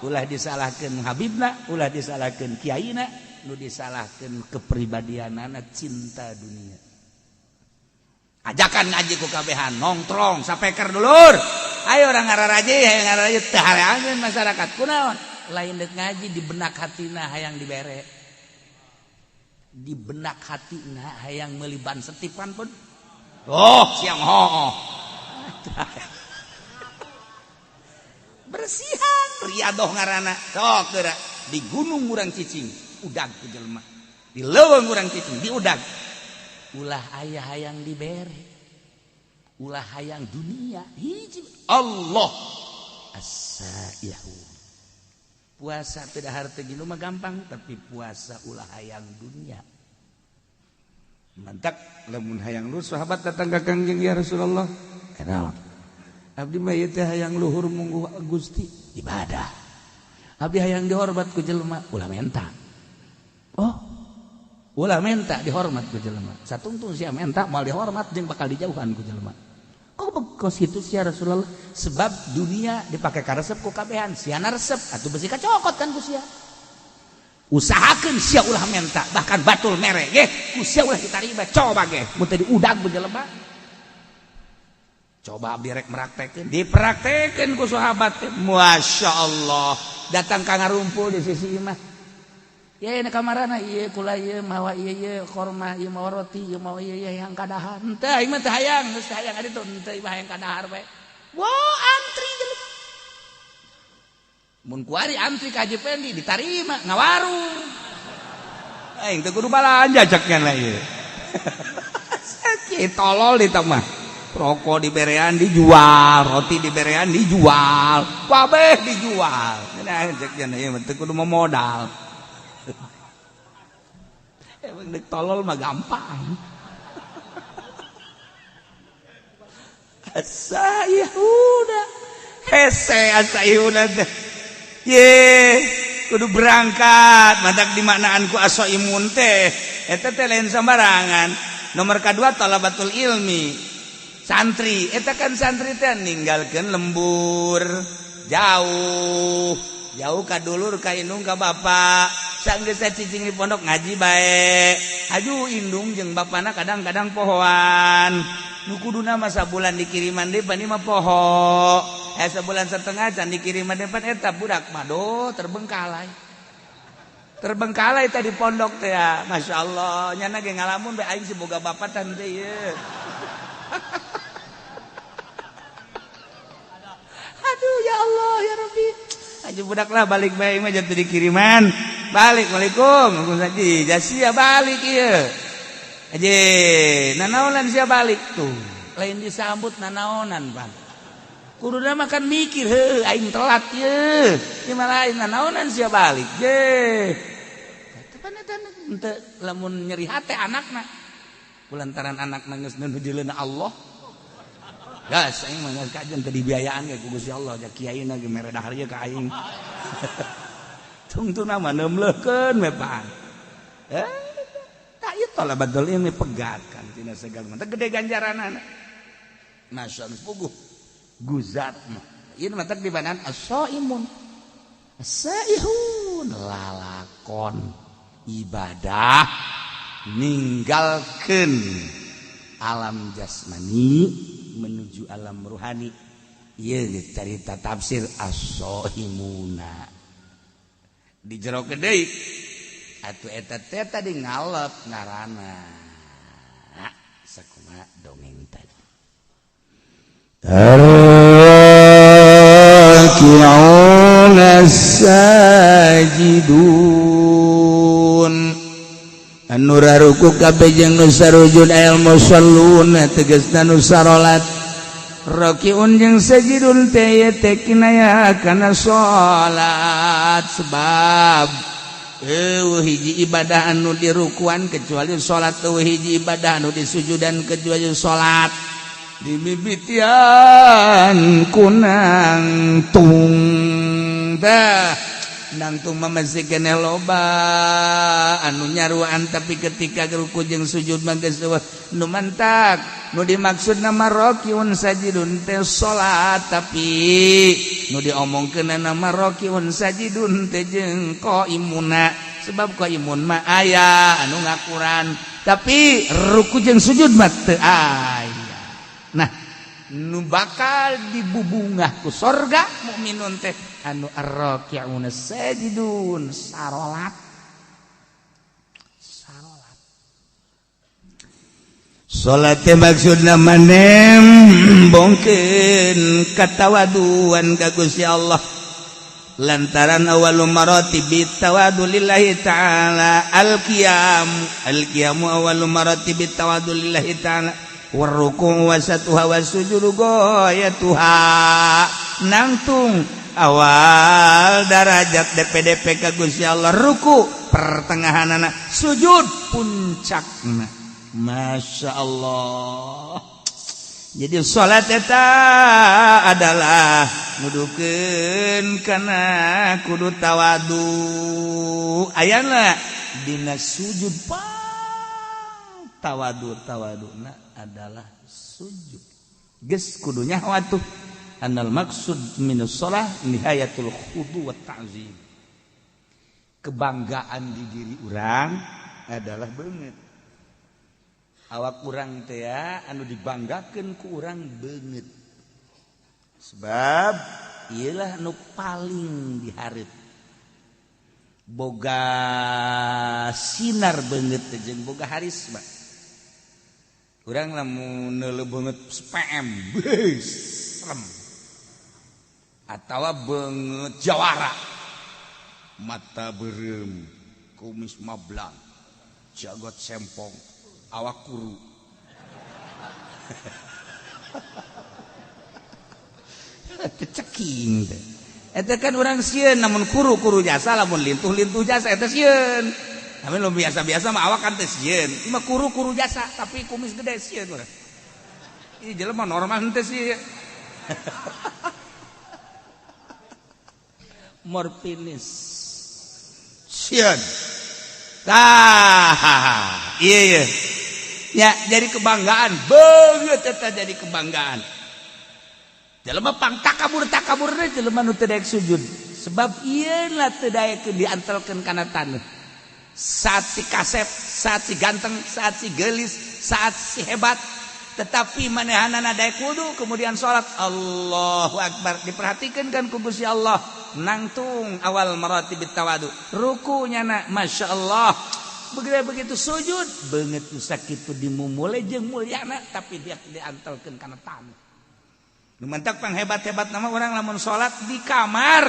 ulah disalahkeun habibna ulah disalahkeun kiaina nu disalahkeun kepribadianana cinta dunia ajakan ngaji ku kabehan nongkrong sapeker dulur ayo orang ngararaje hayang ngararaje teu hareangeun masyarakat kunaon lain deuk ngaji di benak hatina hayang dibere di benak hatina hayang meuli ban setipan pun siang bersihan riadoh ngaranna sok geura di gunung urang cicing udag ku jelema di leuweung urang cicing di udag ulah aya hayang dibere ulah hayang dunia hiji Allah as-saihu puasa teu dahar teu gilu mah gampang tapi puasa ulah hayang dunia mantak lamun hayang lu sahabat datang ka Kangjeng ya Rasulullah kenal abdi mah ieu teh hayang luhur mungguh Gusti ibadah abdi hayang dihormat ku jelema ulah menta ulah menta dihormat ku jelema satungtung sia menta moal dihormat jeung bakal dijauhan ku jelema kok kitu sia Rasulullah sebab dunia dipake karesep ku kabehan sia na resep atuh besi kacokot kan ku sia usahakeun sia ulah menta bahkan batul mere ge ku sia ulah ditarima coba ge mun teh diudag ku jelema coba abdi rek meraktekeun dipraktekeun ku sahabat teh masyaallah datang ka ngarumpul di sisi imah ya ini kamarana ieu kula ieu mawa ieu korma ieu mawa roti ieu mawa ieu yang kadahar henteu aing mah teu hayang geus hayang ari tuh henteu imah hayang kadahar bae wow antri jelema mun kuari antri ka Haji Pendi ditarima ngawarung aing teu kudu balanja ceknya lah ieu sakit tolol di mah rokok diberean dijual roti diberean dijual kabeh dijual nah ceknya ieu teu kudu modal emang dek tolol mah gampang asa Yahuda hese asa Yahuda teh ye kudu berangkat madak dimaknaan ku aso imun teh eta teh lain sembarangan nomor kedua talabatul ilmi santri eta kan santri teh ninggalkeun lembur jauh ka dulur ka indung ka bapak sanggeus cicing di pondok ngaji bae aju indung jeung bapana kadang-kadang pohoan nu kuduna mah sabulan dikiriman depan ieu mah poho sabulan setengah can dikiriman depan eta budak mah terbengkalai teh di pondok teh ya masyaallah nyana ge ngalamun bae aing siboga bapatan teh ieu aduh ya Allah ya Rabbi aja budak lah balik bae mah jatuh dikiriman balik waalaikum ngomong saji jasia balik ieu aje nanaonan sia balik tuh lain disambut nanaonan Bang kuduna makan mikir heuh aing telat ieu ieu mah lain nanaonan sia balik ge eta paneta henteu lamun nyeri hate anakna kulantaran anakna geus nujuleuna Allah gas aing mah kajen teu dibiayaan ge ku Gusti Allah ja kiaina ge mere dahar ieu ka aing tungtuna mah neumleukeun we Pak tak ieu talabatul ilmi pegatkan tina segala mah gede ganjaranana masyaallah puguh guzat mah ieu mah teh dibanan as-shaimun as-saihun lalakon ibadah ninggalkeun alam jasmani menuju alam ruhani ieu carita tafsir as-shaimuna di jero deui atuh eta teh tadi ngalep ngaranna sakumaha dongeng tadi raki'una sajidun anu raruku kabeh jeung nu sarujud al musalluna tegasna nu sarolat raki'un jeung sajidun teh teh kinaya kana salat sebab hiji ibadah anu dirukuan kecuali salat hiji ibadah anu disujudan kecuali salat dimimitian kunang tung dah nangtung masih kene loba anu nyaruan tapi ketika ruku jeung sujud mah geus nu mantak nu dimaksud nama rakiun sajidun teh salat tapi nu diomongkeun nama rakiun sajidun teh jeung qaimuna sebab qaimun mah aya anu ngakuran tapi ruku jeung sujud mah teu aya. Nah nu bakal dibubungah ku sorga mukminun teh anu ar-raki'un sajidun sarolat salat teh maksudna manem bongkeun katawaduan ka Gusti Allah lantaran awalul maratibit tawadu lillahi ta'ala al-qiyamu awalul maratibit tawadu lillahi ta'ala warruku wasatuha wasujudu goyatuha nangtung awal darajat DPDP ka Gusti Allah ruku pertengahanana sujud puncakna Masya Allah. Jadi salat eta adalah nudukeun kana kudu tawadu ayana dina sujud tawaduna adalah sujud geus kudunya watuh anal maksud minus shalah nihayatul khudu wa ta'zim kebanggaan di diri urang adalah beungeut awak urang teh anu dibanggakeun ku urang beungeut sebab iyalah nu paling dihareup boga sinar beungeut teh jeung boga harisma. Urang lamun neuleuh beungeut SPM beus serem atawa beungeut jawara mata beureum kumis mablang jagot sempong awak kuru ceking teh eta kan urang sieun namun kuru jasa lamun lintuh jasa eta sieun. Tapi lo biasa-biasa mah awak kan teh sieun. Ieu mah kuru jasa tapi kumis gede sieun urang. Ieu jelema normal henteu sieun. Morpinis. Sieun. Tah. Iya. Ya, jadi kebanggaan beungeut eta jadi kebanggaan. Jelema pang takabur jelema nu teu daek sujud. Sebab ieu lah teu daekeun diantelkeun kana taneuh. Saat si kasep, saat si ganteng, saat si gelis, saat si hebat, tetapi manehanana daek wudu kemudian sholat Allahu Akbar diperhatikan kan ku Gusti Allah nangtung awal maratibit tawadu rukunya na Masya Allah begitu sujud beungeut sakitu dimumule jeung mulyana tapi dia diantelkeun kana tamu nu mantak pang hebat-hebat nama orang lamun sholat di kamar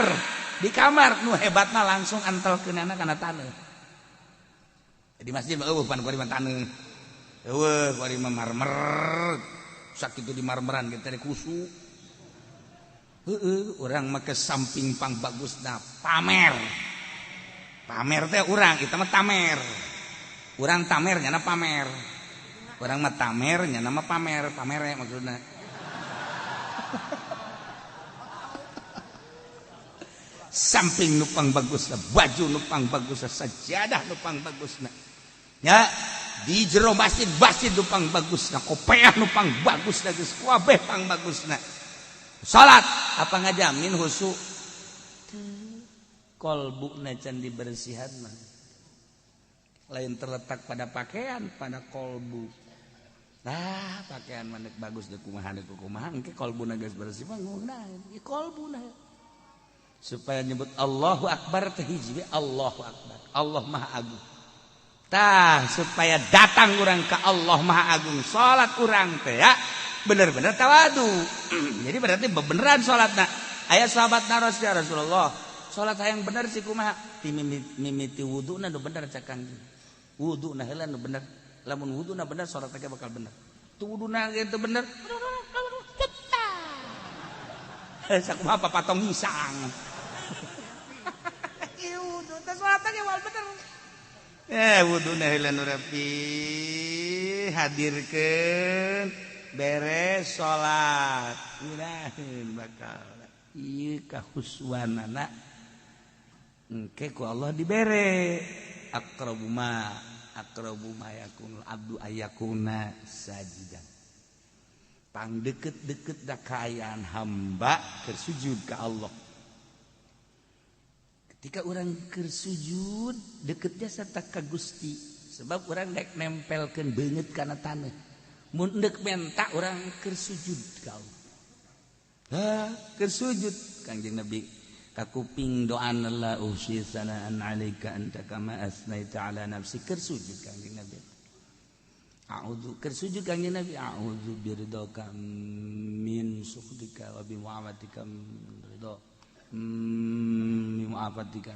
nu hebatna langsung antelkeunana kana taneuh. Di masjid mah eueuh pan kuari mah taneuh. Eueuh kuari mah marmer. Sakitu di marmeran kita teh kusu. Heueuh urang mah ke samping pang bagusna pamer. Pamer teh urang kita mah tamer. Urang tamer nyana pamer. Urang mah tamer nyana mah pamer, pamere maksudna. Samping nupang bagusna, baju nupang bagusna, sajadah nupang bagusna. Ya, di jero masjid nupang bagusna, kopeah nupang bagusna, geus kabeh pang bagusna. Salat apa ngajamin husu? Kolbuna can dibersihan mah. Lain terletak pada pakaian, pada kolbu. Nah, pakaian mana bagus deh kumaha engke kolbuna geus bersih mah ngunaheun. Ieu kolbuna. Supaya nyebut Allahu Akbar teh hiji Allahu Akbar. Allah Maha Agung. Tah supaya datang urang ka Allah Maha Agung. Salat urang teh ya bener-bener tawadu. Jadi berarti beneran salatna. Aya sahabatna Rasulullah. Salat hayang bener sih kumaha? Ti mimiti wuduna nu bener cakang. Wuduna heula nu bener. Lamun wuduna bener salat teh bakal bener. Tu wuduna teh bener. Sakumaha papatong hisang. Wudu teh salat teh wal bener. Wuduna heula nu rapi hadirkeun beres salat. Miraheun bakal ieu kahuswanana engke ku Allah dibere aqrabuma yakun abdu ayakuna sajidan pang deket-deket da kaayaan hamba keur sujud ka Allah ketika orang keur sujud deketnya sarta ka Gusti sebab orang dek nempelkeun beungeut kana taneuh mun deuk menta orang keur sujud ka Allah keur sujud Kangjeng Nabi kakuping doana la usi sanaan alaika anta kama asnaita ala nafsi keur sujud Kangjeng Nabi a'udzu keur sujud Kangjeng Nabi a'udzu biridaka min sukhdika wa bi mu'afatika ridha bi mu'afatika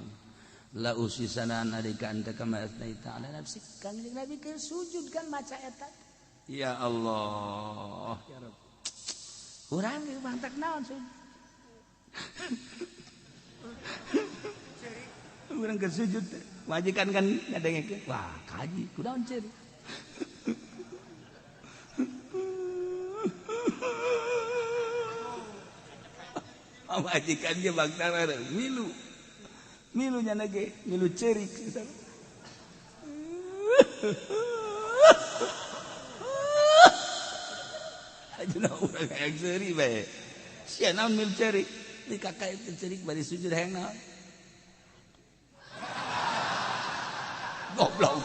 la usi sanaan alaika anta kama asnaita ala nafsi Kangjeng Nabi keur sujud kan maca eta ya Allah ya Rabb urang ge mantak naon sih orang ke sujud majikan kan ngadengekeun wah kaji kunaon ceri majikan ge bagdara milu nya ge milu cerik ajeuna urang aya ceuri bae sia naon milu cerik di kakak itu cerik bari sujud hayang naon goblok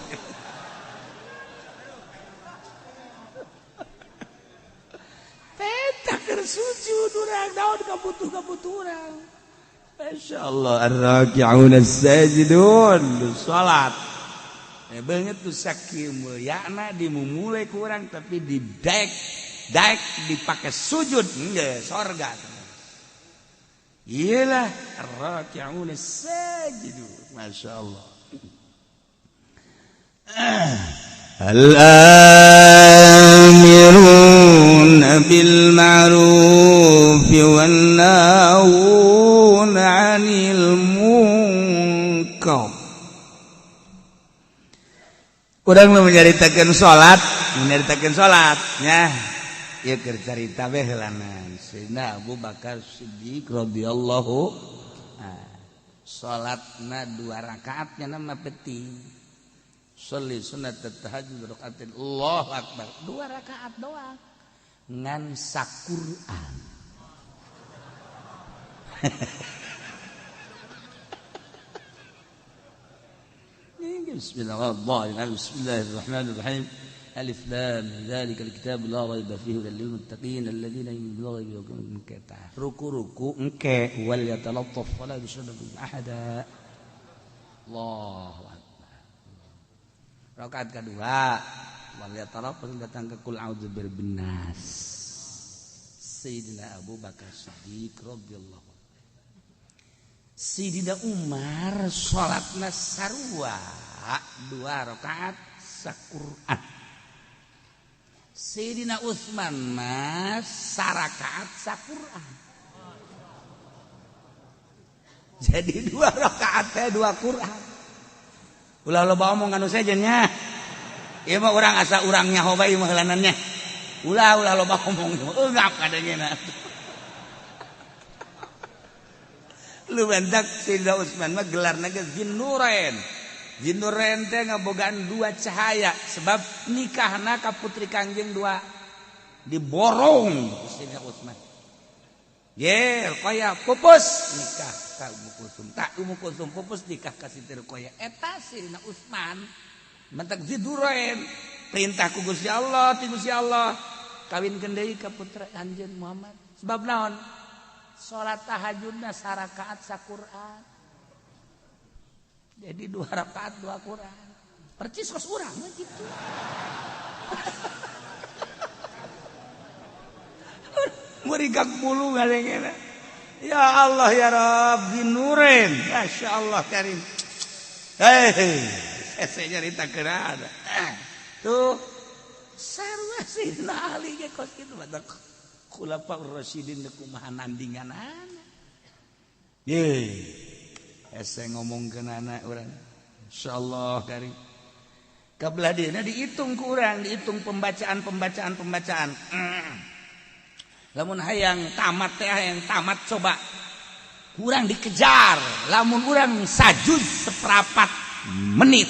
peta keur sujud urang naon kabutuh urang masyaallah ar-raki'un as-sajidun salat beungeut tuh sakieu mulyana dimumule ku urang tapi daek dipake sujud geus sorga iyalah ar-raki'un as-sajidun masyaallah al-amiruna bil ma'ruf wan nahuna 'anil munkar urang nu nyaritakeun salat nya ieu keur carita bae heulanan Sayyidina Abu Bakar Siddiq radhiyallahu salatna 2 rakaat nya nama penting sholli sunat tahajud rakaatin Allahu akbar 2 rakaat doang ngan saquran Bismillahirrahmanirrahim Alif lam dzalikal kitab la raiba fihi lil muttaqin alladziina yu'minuna bil ghaibi ruku engke wal yatalattaf wala yushriku ahada Allahu akbar rakaat kedua wal yatalattaf datang ke qul a'udzu birabbin nas Sayyidina Abu Bakar Siddiq radhiyallahu Sayyidina Umar salatna sarua 2 rakaat saquran Sayyidina Utsman mas sarakaat saquran jadi 2 rakaat teh 2 Quran ulah loba omong anu sejennya ieu mah urang asa urang nyaho bae mah heulanannya ulah loba omong eungap kadengena lu bantak Sayyidina Utsman mah gelarna ge Zinnurain teh ngabogaan 2 cahaya sebab nikahna ka putri Kangjeng 2 diborong Sayyidina Utsman. Ye, Ruqayyah pupus nikah ka Ummu Kulsum. Tak Ummu Kulsum pupus nikah ka Siti Ruqayyah. Eta Sayyidina Utsman mentak Zinnurain perintah ku Gusti Allah, ti Gusti Allah kawinkeun deui ka putra Anjeun Muhammad. Sebab naon? Salat tahajudna sarakaat saquran. Jadi 2 rakaat 2 Quran. Percis kos urang gitu. Murigak bulu ngadengena. Ya Allah ya Rabb binurin. Masyaallah karim. Saya nyarita keurang. Tuh sarua Sayyidina Ali ge kos kitu badak khulafaur rasyidin kumaha nandinganana. Ese ngomongkeun anak urang insyaallah karim kabelah dieuna dihitung ku urang dihitung pembacaan lamun hayang tamat teh hayang tamat coba kurang dikejar lamun urang sajuz seperempat menit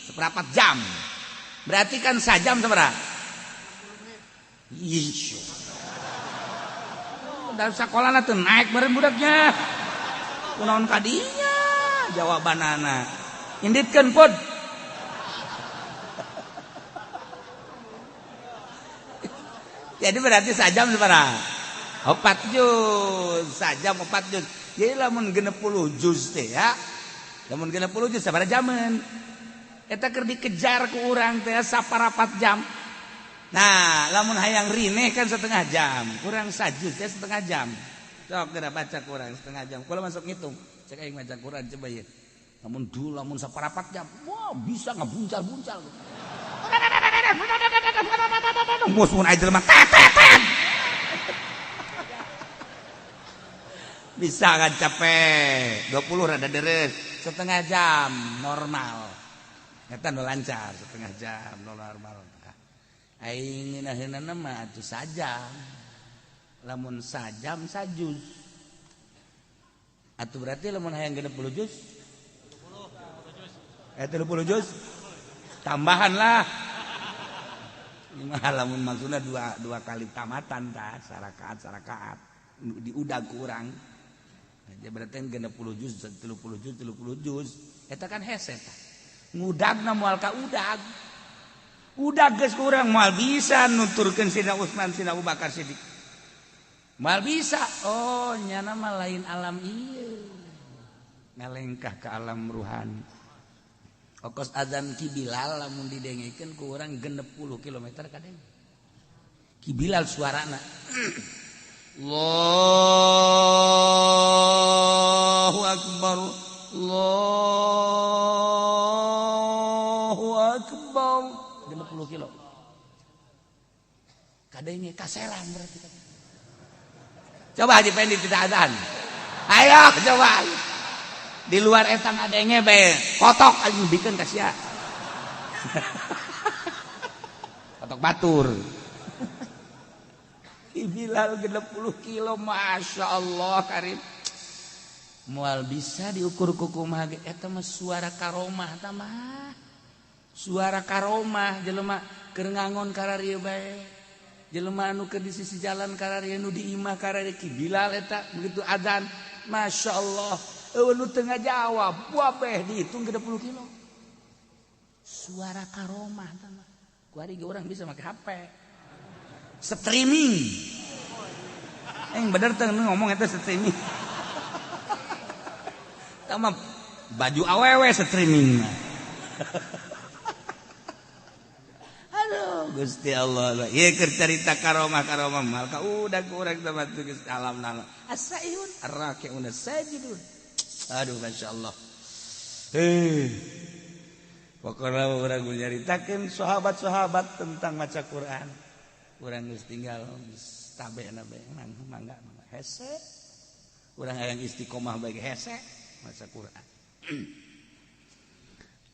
seperempat jam berarti kan sajam seberapa iya dari sekolah tuh naik bareng budaknya kunaon kadinya jawabanana inditkeun pod jadi berarti sajam seberapa 4 juz sajam 4 juz jadi lamun 60 juz teh ya lamun 60 juz sabaraha jaman eta keur dikejar ku urang teh saparapat jam nah lamun hayang rineh kan setengah jam urang sajuz teh setengah jam sok geura baca ku urang setengah jam kula masuk ngitung cek aing maca Quran coba ieu lamun dulu lamun saparapat jam wah bisa ngabuncal-buncal mus mun aya jelema bisa kan capek 20 rada deres setengah jam normal eta nu lancar setengah jam normal aing ngeunaheunana mah atuh sajam lamun sajam sajuz atuh berarti lamun hayang 60 juz 30 juz tambahan lah lamun maksudna dua kali tamatan tah sarakaat diudag kurang ya berarti 60 juz 30 juz eta kan hese tah ngudagna moal ka udag geus kurang moal bisa nuturkeun Sidina Utsman Sidina Abu Bakar Siddiq moal bisa oh nyana mah lain alam ieu ngalengkah ke alam ruhani okos azan Ki Bilal lamun didengekeun ku urang 60 km kadeng Ki Bilal suarana Allahu Akbar Allahu Akbar 60 kilo kadenge kaseran berarti coba Haji Pendi tidak azan ayo coba di luar eta ngadenge bae kotok aing bikeun ka sia kotok batur Bilal 60 kilo Masya Allah karim moal bisa diukur kukumaha ge eta mah suara karomah tah mah suara karomah jelema keur ngangon kararieu bae jelema anu keur di sisi jalan kararieu nu di imah kararieu Ki Bilal eta begitu adzan Masya Allah eueuh nu teu ngajawab wabeh dihitung 60 kilo suara karomah tah mah ku ari ge urang bisa make HP streaming bener tuh ngomong itu streaming sama baju awewe streaming aduh Gusti Allah ieu keur carita karomah mal ka udah kurang sama tuh geus alam nana asaihun arraqiun sajidun aduh masyaallah pokoknya urang nyaritakeun sahabat-sahabat tentang maca Quran urang geus tinggal tabena bae mangga hese urang hayang istiqomah bae hese maca Quran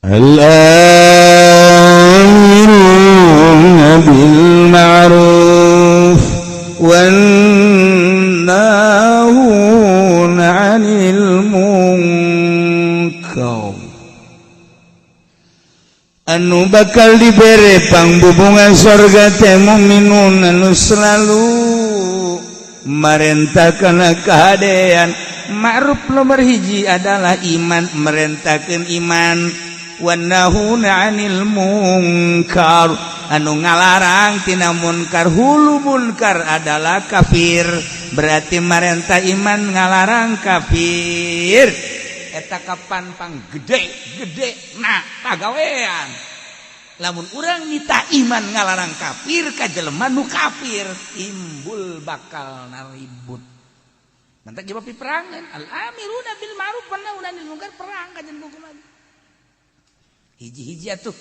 al-amiruna bil ma'ruf wan nahuna 'anil munkar anu bakal dibere pangbubungan surga teh mukminun anu selalu merentakeun kahadean ma'ruf nomor hiji adalah iman merentakeun iman wan nahuna 'anil munkar anu ngalarang tina munkar hulu munkar adalah kafir berarti merentah iman ngalarang kafir eta kapan pang gede nah pagawean lamun urang nyita iman ngalarang kafir ka jelema nu kafir timbul bakal naribut mantak jawab perangan al-amiruna bil ma'ruf wan nahuna 'anil munkar perang ka jeung hukum hiji-hiji atuh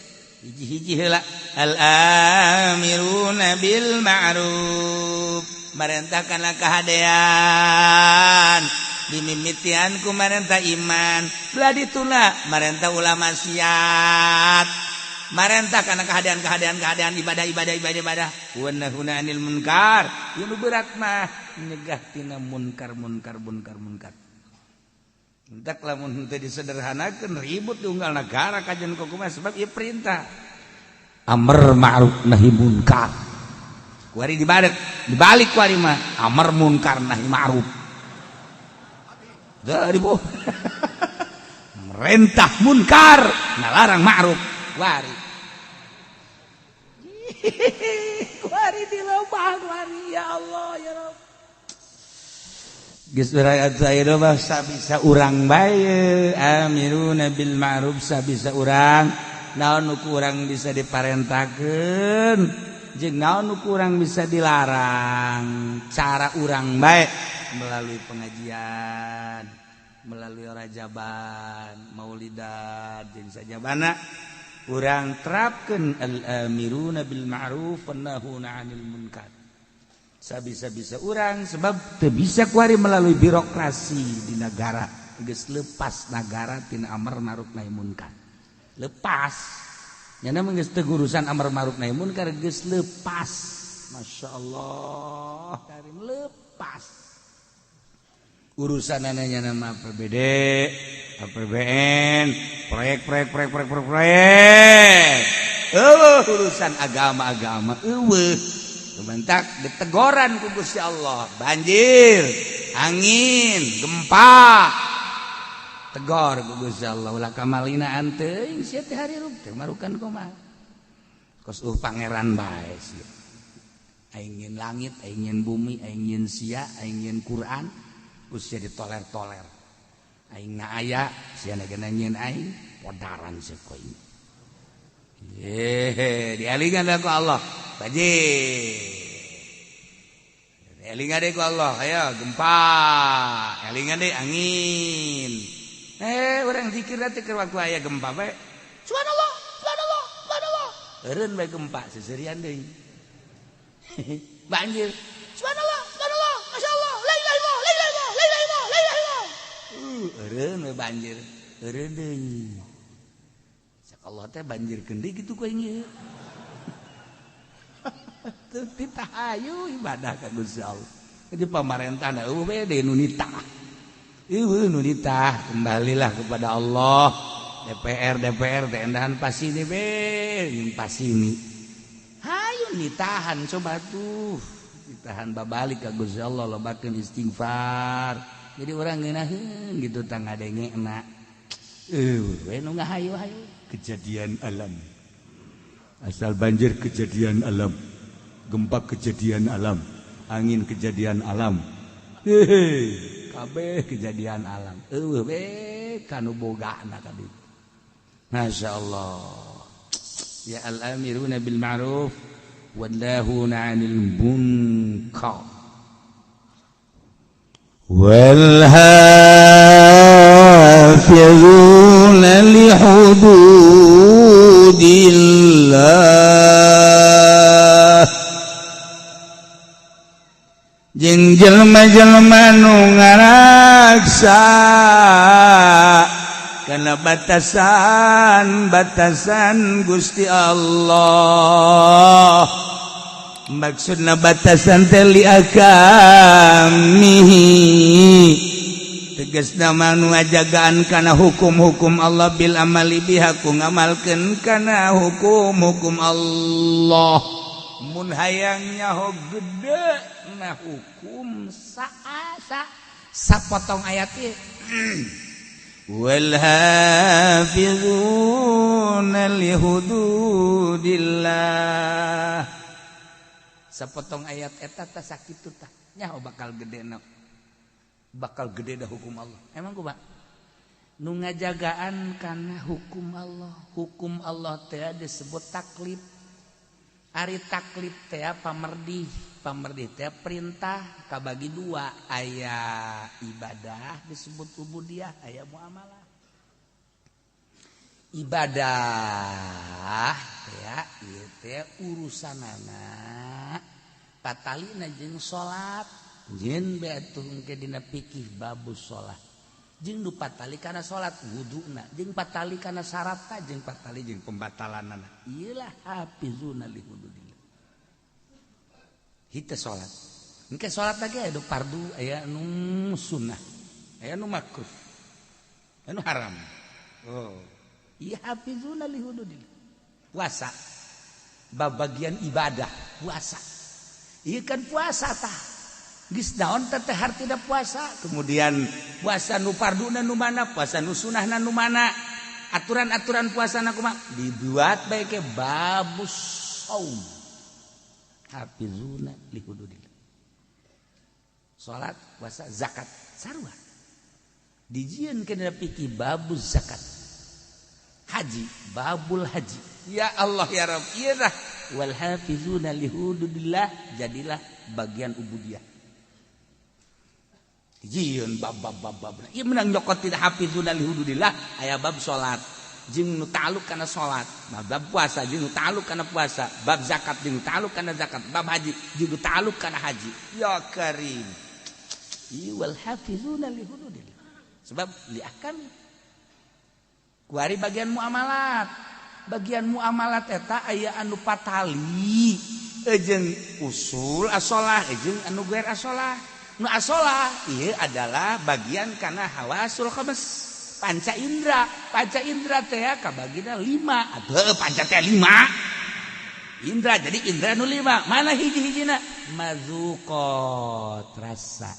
hiji-hiji heula al-amiruna bil ma'ruf merentahkanlah kahadean dimimitian ku marentah iman belah dituna marentah ulama maksiat marentah kana keadaan ibadah wa nahuna 'anil munkar yang berat mah nyegah tina munkar entek lamun teu disederhanakeun ribut diunggal negara kajian kumaha sebab ieu perintah amr ma'ruf nahi munkar. Kuari dibalik kuari mah amr munkar nahi ma'ruf. Dari boh. Merintah munkar, ngalarang ma'ruf. Kuari. Kuari dilobah kuari ya Allah ya Rabb. Geus berayat saya mah sabisa urang bae amiruna bil ma'ruf sabisa urang naon nu urang bisa diparentakeun jeung naon nu urang bisa dilarang. Cara urang bae melalui pengajian, melalui rajaban, maulidan jeung sajabana urang terapkeun al-amiruna bil ma'ruf wan nahuna 'anil munkar. Sabisa-bisa urang sebab teu bisa kuari melalui birokrasi di negara geus leupas negara tina amar ma'ruf nahi munkar. Lepas nyana mah geus teu urusan amar ma'ruf nahi munkar geus leupas. Masyaallah karim lepas. Urusan ananya nama APBD, APBN, proyek. Urusan agama-agama eueuh. Bentak ditegoran ku Gusti Allah, banjir, angin, gempa. Tegor ku Gusti Allah, ulah kamalina anteuing sia teh hari rub teh marukan kumaha. Kos pangeran bae sia. Aingin langit, aingin bumi, aingin sia, aingin Quran, Gusti ditoler-toler. Aing na aya, sia nagana nyeun aing, podaran sia ku aing. Dialingan ku Allah. Banjir. Elingan deh ku Allah, ayo gempa. Elingan deh angin. Orang zikir teh keur waktu aya gempa bae. Subhanallah, subhanallah, subhanallah. Eureun bae gempa seserian deui. Banjir. Subhanallah, subhanallah, masyaallah, la ilaha illallah, la ilaha illallah, la ilaha illallah, la ilaha illallah. Eureun bae banjir. Eureun deui. Sak Allah teh banjirkeun deui kitu ku aing ieu. Titah ayu ibadah ka Gusti Allah. Jadi pamarentahna eueuh bae deui nu nitah. Eueuh nu nitah, kembalilah kepada Allah. DPR teh endahan pasini be, jeung pasini. Hayu nitahan coba tuh. Nitahan babalik ka Gusti Allah lobakeun istighfar. Jadi urang ngeunaheun gitu tang ngadengena. We nu ngahayu-hayu kejadian alam. Asal banjir kejadian alam. Gempa kejadian alam, angin kejadian alam, kabeh kejadian alam. Eueuh we kanu bogana kaditu. Masyaallah. Ya al-amiruna bil ma'ruf wan nahuna 'anil munkar. Wal hafizuna li hududillah. Jeung jelema-jelema nu ngaraksa kana batasan Gusti Allah. Maksudna batasan teh li akamihi. Tegasna manu ngajagaan kana hukum-hukum Allah bil amali biha ku ngamalkeun kana hukum-hukum Allah. Mun hayang nyaho gede na hukum sapotong ayat ieu. Wal hafizuna li hududillah. Sapotong ayat eta teh sakitu tah nyaho bakal gedena. Bakal gede dah hukum Allah. Emang kumaha? Nu ngajagaan kana hukum Allah. Hukum Allah teh disebut taklif. Ari taklif teh pamerdih teh perintah kabagi dua, aya ibadah disebut ubudiyah, aya muamalah. Ibadah ya ieu teh urusanana patalina jeung salat, jeung beatuh engke dina fikih babus salat. Jeung nu patali kana salat wuduna, jeung patali kana syaratna, jeung patali jeung pembatalanana. Ieulah hafizuna li hududillah. Hite salat. Engke salat lagi aya fardu, aya nu sunnah, aya nu makruh. anu haram. Oh. Iya hafizuna li hududillah. Puasa. Bagian ibadah, puasa. Ieu kan puasa tah. Geus naon teh hartina puasa? Kemudian puasa nu farduna nu mana, puasa nu sunahna nu mana? Aturan-aturan puasana kumaha? Dibuat bae ke babus saum. Hafizuna li hududillah. Salat, puasa, zakat, sarua. Dijieun kana piki babus zakat. Haji, babul haji. Ya Allah ya Rabb, ieu dah wal hafizuna li hududillah, jadilah bagian ubudiyah. Dijieun bab. Ieu menang nyokot tidak hafizuna li hududillah aya bab salat. Jeung nu ta'alluq kana salat, bab puasa jeung nu ta'alluq kana puasa, bab zakat jeung nu ta'alluq kana zakat, bab haji jeung nu ta'alluq kana haji. Ya Karim. Ieu wal hafizuna li hududillah. Sebab li ahkam kuari bagian muamalat. Bagian muamalat eta aya anu patali, jeung usul asolah, jeung anu guer asolah. Nu asolah ieu adalah bagian kana hawasul khamis, panca indra. Panca indra teh kabagina 5. Atuh panca teh 5. Indra jadi indra nu 5. Mana hiji-hijina? Mazuqat rasa.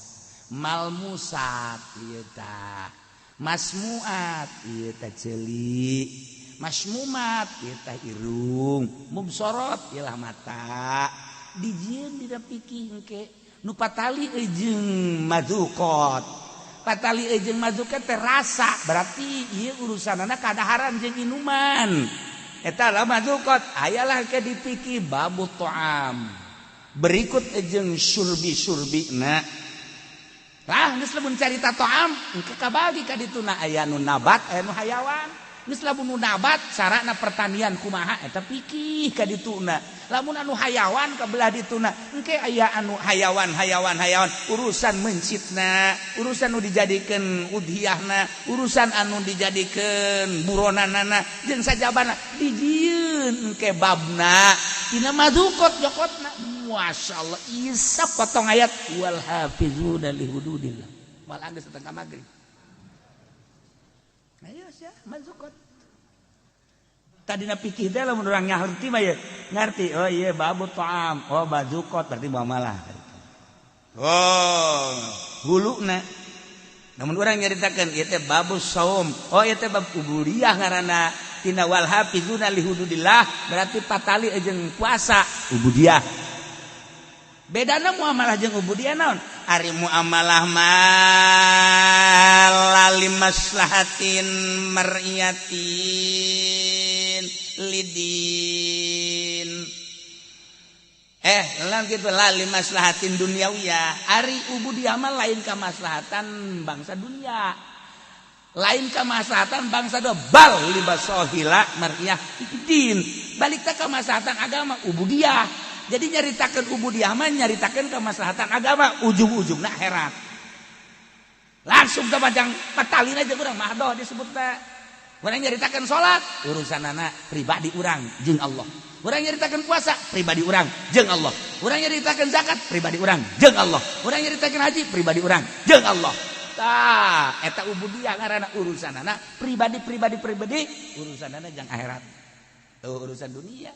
Malmusat ieu tah. Masmuat ieu tah ceuli. Masmumat ieu tah irung. Mubsorot ieu mata. Dijieun dina pikih engke nu patali jeung mazuqat. Patali jeung mazuqat teh rasa, berarti ieu urusanana kadaharan jeung inuman. Eta lah mazuqat. Ayalah ke dipikih babut ta'am. Berikut jeung surbi-surbina. Lah geus lamun carita ta'am engke kabagi ka dituna aya nu nabat aya nu hayawan. Geus lamun nu nabat sarana pertanian kumaha eta pikih ka dituna. Lamun anu hayawan kabelah dituna engke aya anu hayawan urusan mencitna, urusan nu dijadikeun udhiyahna, urusan anu dijadikeun buronanana jeung sajabana dijieun engke babna tina mazuqat jokotna. Masyaallah isa potong ayat wal hafizuna li hududillah. Malah geus setengah magrib. Ayo sia mazuqat. Tadina pikir teh lamun urang ngarti mah ya ngarti. Oh iya babut ta'am, oh mazuqat berarti muamalah. Oh, huluna. Namun urang nyaritakeun ieu teh babus saum. Oh ieu teh bab ubudiyah ngaranna. Tina wal hafizuna li hududillah berarti patali jeung puasa ubudiyah. Bedana muamalah jeung ubudiyah naon? Ari muamalah mah li maslahatin mar'iyatin lidin. Lan kitu li maslahatin dunyawiyah. Ari ubudiyah mah lain ka maslahatan bangsa dunia. Lain ka maslahatan bangsa do bal libasohila mar'iyah din. Balik ka maslahatan agama ubudiyah. Jadi nyaritakeun ubudiyah mah nyaritakeun kemaslahatan agama, ujung-ujungna akhirat. Langsung ka bajang patalina jeung urang mah doh disebutna. Urang nyaritakeun salat, urusanana pribadi urang jeung Allah. Urang nyaritakeun puasa, pribadi urang jeung Allah. Urang nyaritakeun zakat, pribadi urang jeung Allah. Urang nyaritakeun haji, pribadi urang jeung Allah. Tah, eta ubudiyah ngaranna urusanana pribadi, urusanana jeung akhirat. Tuh urusan dunia.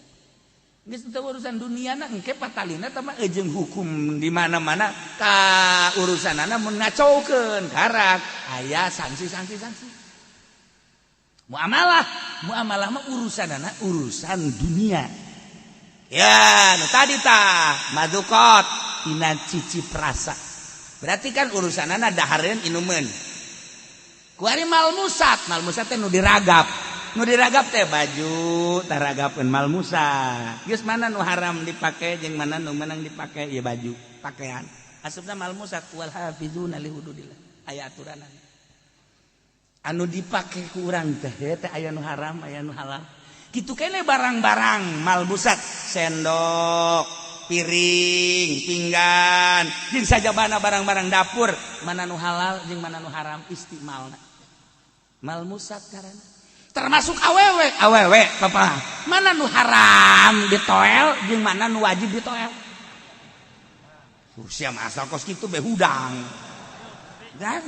Geus teu urusan duniana engke patalina teh mah jeung hukum di mana-mana ka urusanana mun ngacaukeun karak aya sanksi. Muamalah mah urusanana urusan dunia. Ya, nu tadi tah mazuqat tina cicip rasa. Berarti kan urusanana dahareun inumeun. Kuari malmusat teh nu diragap. Nu diragap teh baju, taragapeun malmusat. Geus mana nu haram dipake jeung mana nu meunang dipake? Ya baju, pakaian. Asupna malmusat wal hafizuna li hududillah. Aya aturanna. Anu dipake ku urang teh aya nu haram, aya nu halal. Kitu keneh barang-barang malmusat, sendok, piring, pinggan, jeung sajabana barang-barang dapur, mana nu halal jeung mana nu haram istimalna. Malmusat karana termasuk awewe papa mana nu haram ditoel jeung mana nu wajib ditoel. Sia asal kos kitu be hudang kan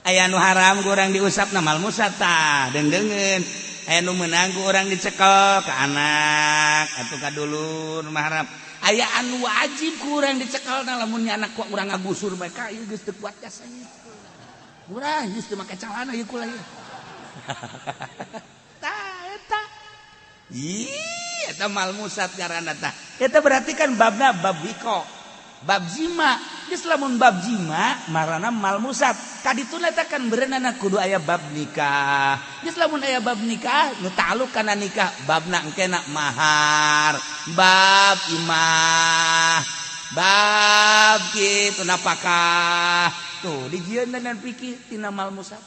aya nu haram kurang diusap na mal musat tah dengengen aya nu meunang urang dicekel ka anak atuh ka dulur mah haram aya anu wajib kurang dicekel na lamun nya anak ku urang ngagusur bae ka ieu geus teu kuat jasanya urang geus teu make calana ieu kula ieu tah eta eta mal musat ngaranna tah eta berarti kan babna bab wiko bab jima geus lamun bab jima marana mal musat kadituna eta kan berenana kudu aya bab nikah geus lamun aya bab nikah nu ta'alluq kana nikah babna engkena mahar bab imah bab kitu napakah tuh dijieun dan pikir tina mal musat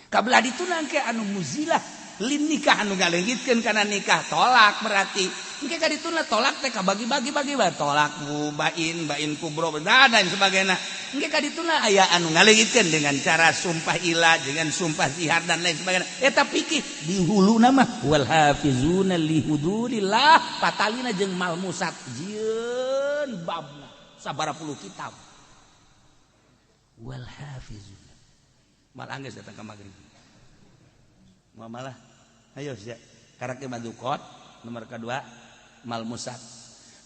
kabelah dituna engke anu muzilah lin nikah anu ngaleungitkeun kana nikah tolak berarti engke kadituna tolak teh kabagi-bagi tolak bain kubro dan sebagainya engke kadituna aya anu ngaleungitkeun dengan cara sumpah ilah dengan sumpah zihar dan lain sebagainya eta pikir di huluna mah wal hafizuna li hududillah patalina jeung mal musat jieun babna sabaraha puluh kitab wal hafizuna mal anggeus datang ka magrib malah ayo sia karake madukot nomor kedua mal musat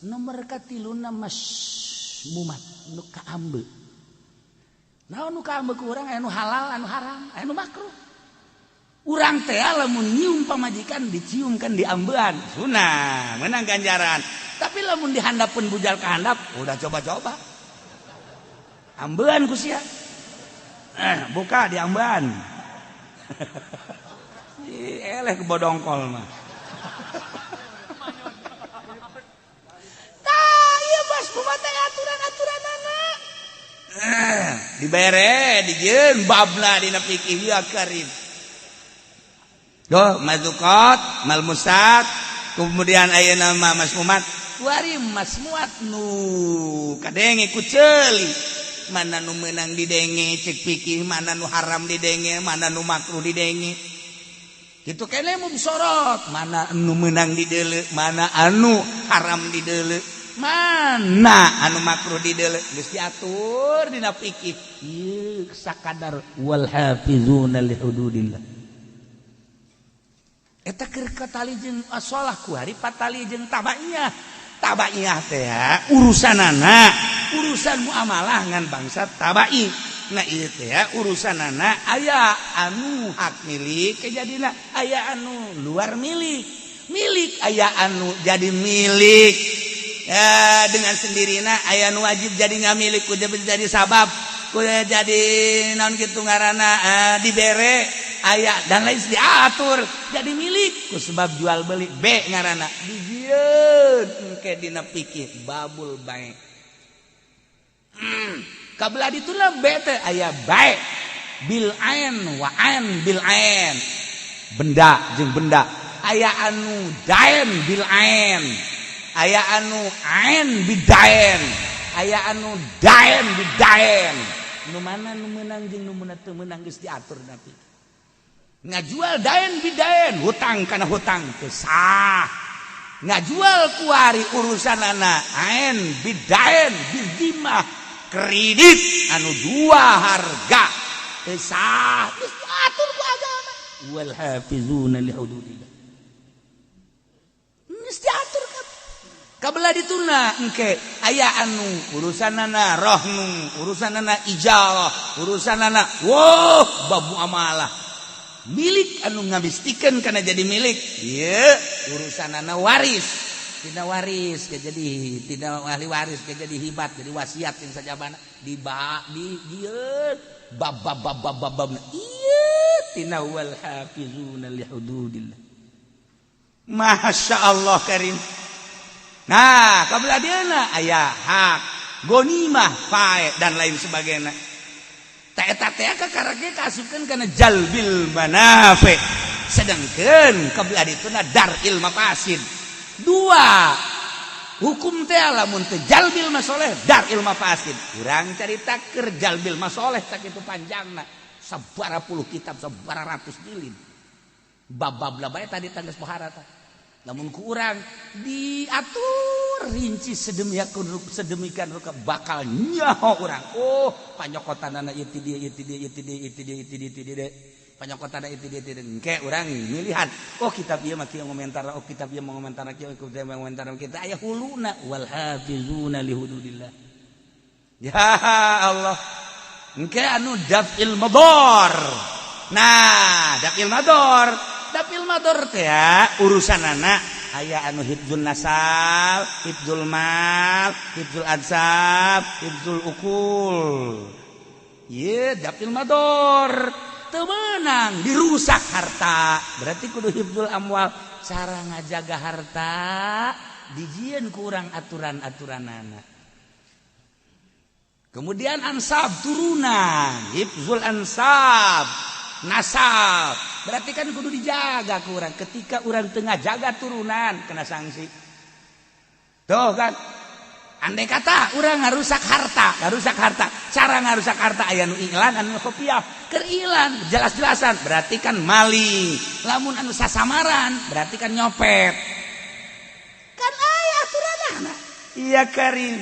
nomor katiluna masmumat nu kaambe naon nu kaambe ku urang anu halal anu haram anu makruh urang teh lamun nyium pamajikan diciumkan di ambean sunah menang ganjaran tapi lamun dihandapeun bujal ka handap udah coba-coba ambean ku sia buka di ambean eleh ke bodongkol mah tah ieu bas kumaha teh aturan-aturanana dibere dijieun babna dina fikih ya karim doh mazukot mal musat kemudian ayeuna mah masmumat wari masmuat nu kadenge ku ceuli mana nu meunang didenge cek fikih mana nu haram didenge mana nu makruh didenge kitu keneh mun sorot mana anu meunang dideuleu mana anu haram dideuleu mana anu makruh dideuleu geus diatur dina fikih ieu sakadar wal hafizuna li hududillah eta keur katali jeung shalah ku hari patali jeung tabaiyah teh urusan muamalah ngan bangsa tabai nah ieu teh urusanana aya anu hak milik kejadina aya anu luar milik aya anu jadi milik ya dengan sendirina aya anu wajib jadi ngamilik kudu jadi sabab kudu jadi naon kitu ngaranna dibere aya dan lain diatur jadi milik ku sebab jual beli B ngaranna dijieun engke dina fikih babul bae kabelah dituna B teh aya bae bil ain wa ain bil ain benda jeung benda aya anu daen bil ain aya anu ain bidaen aya anu daen bidaen nu mana nu meunang jeung nu teu meunang geus diatur na fikih ngajual daen bidaen hutang kana hutang teu sah ngajual kuari urusanana ain bidaen bizimah kredit anu dua harga teu sah geus diatur ku agama wal hafizuna li hududillah geus diatur kabelah dituna engke aya anu urusanana rohnu urusanana ijalah urusanana bab muamalah milik anu ngabistikeun kana jadi milik ieu urusanana waris tina waris ke jadi tina ahli waris ke jadi hibat jadi wasiat yang sajabana di dieu bab ieu tina wal hafizuna li hududillah masyaallah karim nah kabelah dieuna aya hak gonimah fae dan lain sebagainya eta teh kakarage kasupkeun kana jalbil manafi sedangkeun kabelah dituna daril mafasid dua hukum teh lamun teh jalbil masoleh daril mafasid urang carita keur jalbil masoleh tak kitu panjangna sabaraha puluh kitab sabaraha ratus jilid bab-bab bae tadi tanggeus pohara tah namun ku urang diatur rinci sedemikian rupa bakal nyaho urang. Oh, panyokotanana ieu ti dieu panyokotanana ieu ti dieu engke urang milihan. Oh, kitab ieu mah kieu ngomentar, oh kitab ieu ngomentar kieu ngomentar kita aya huluna wal hafizuna li hududillah. Ya Allah. Engke anu daf'il mador. Nah, daf'il mador teh ya urusanana aya anu hifdzul nasab, hifdzul mal, hifdzul ansab, hifdzul ukul. Ieu daf'il mador teu meunang dirusak harta. Berarti kudu hifdzul amwal, cara ngajaga harta dijieun ku urang aturan-aturanana. Kemudian ansab turunan, hifdzul ansab, nasab. Berarti kan kudu dijaga ku urang. Ketika urang tengah jaga turunan kena sanksi. Tuh kan. Andai kata urang ngarusak harta. Cara ngarusak harta aya nu iklan anu kopiah. Keur iklan jelas-jelasan berarti kan maling. Lamun anu sasamaran berarti kan nyopet. Kan aya aturanana. Iya karim.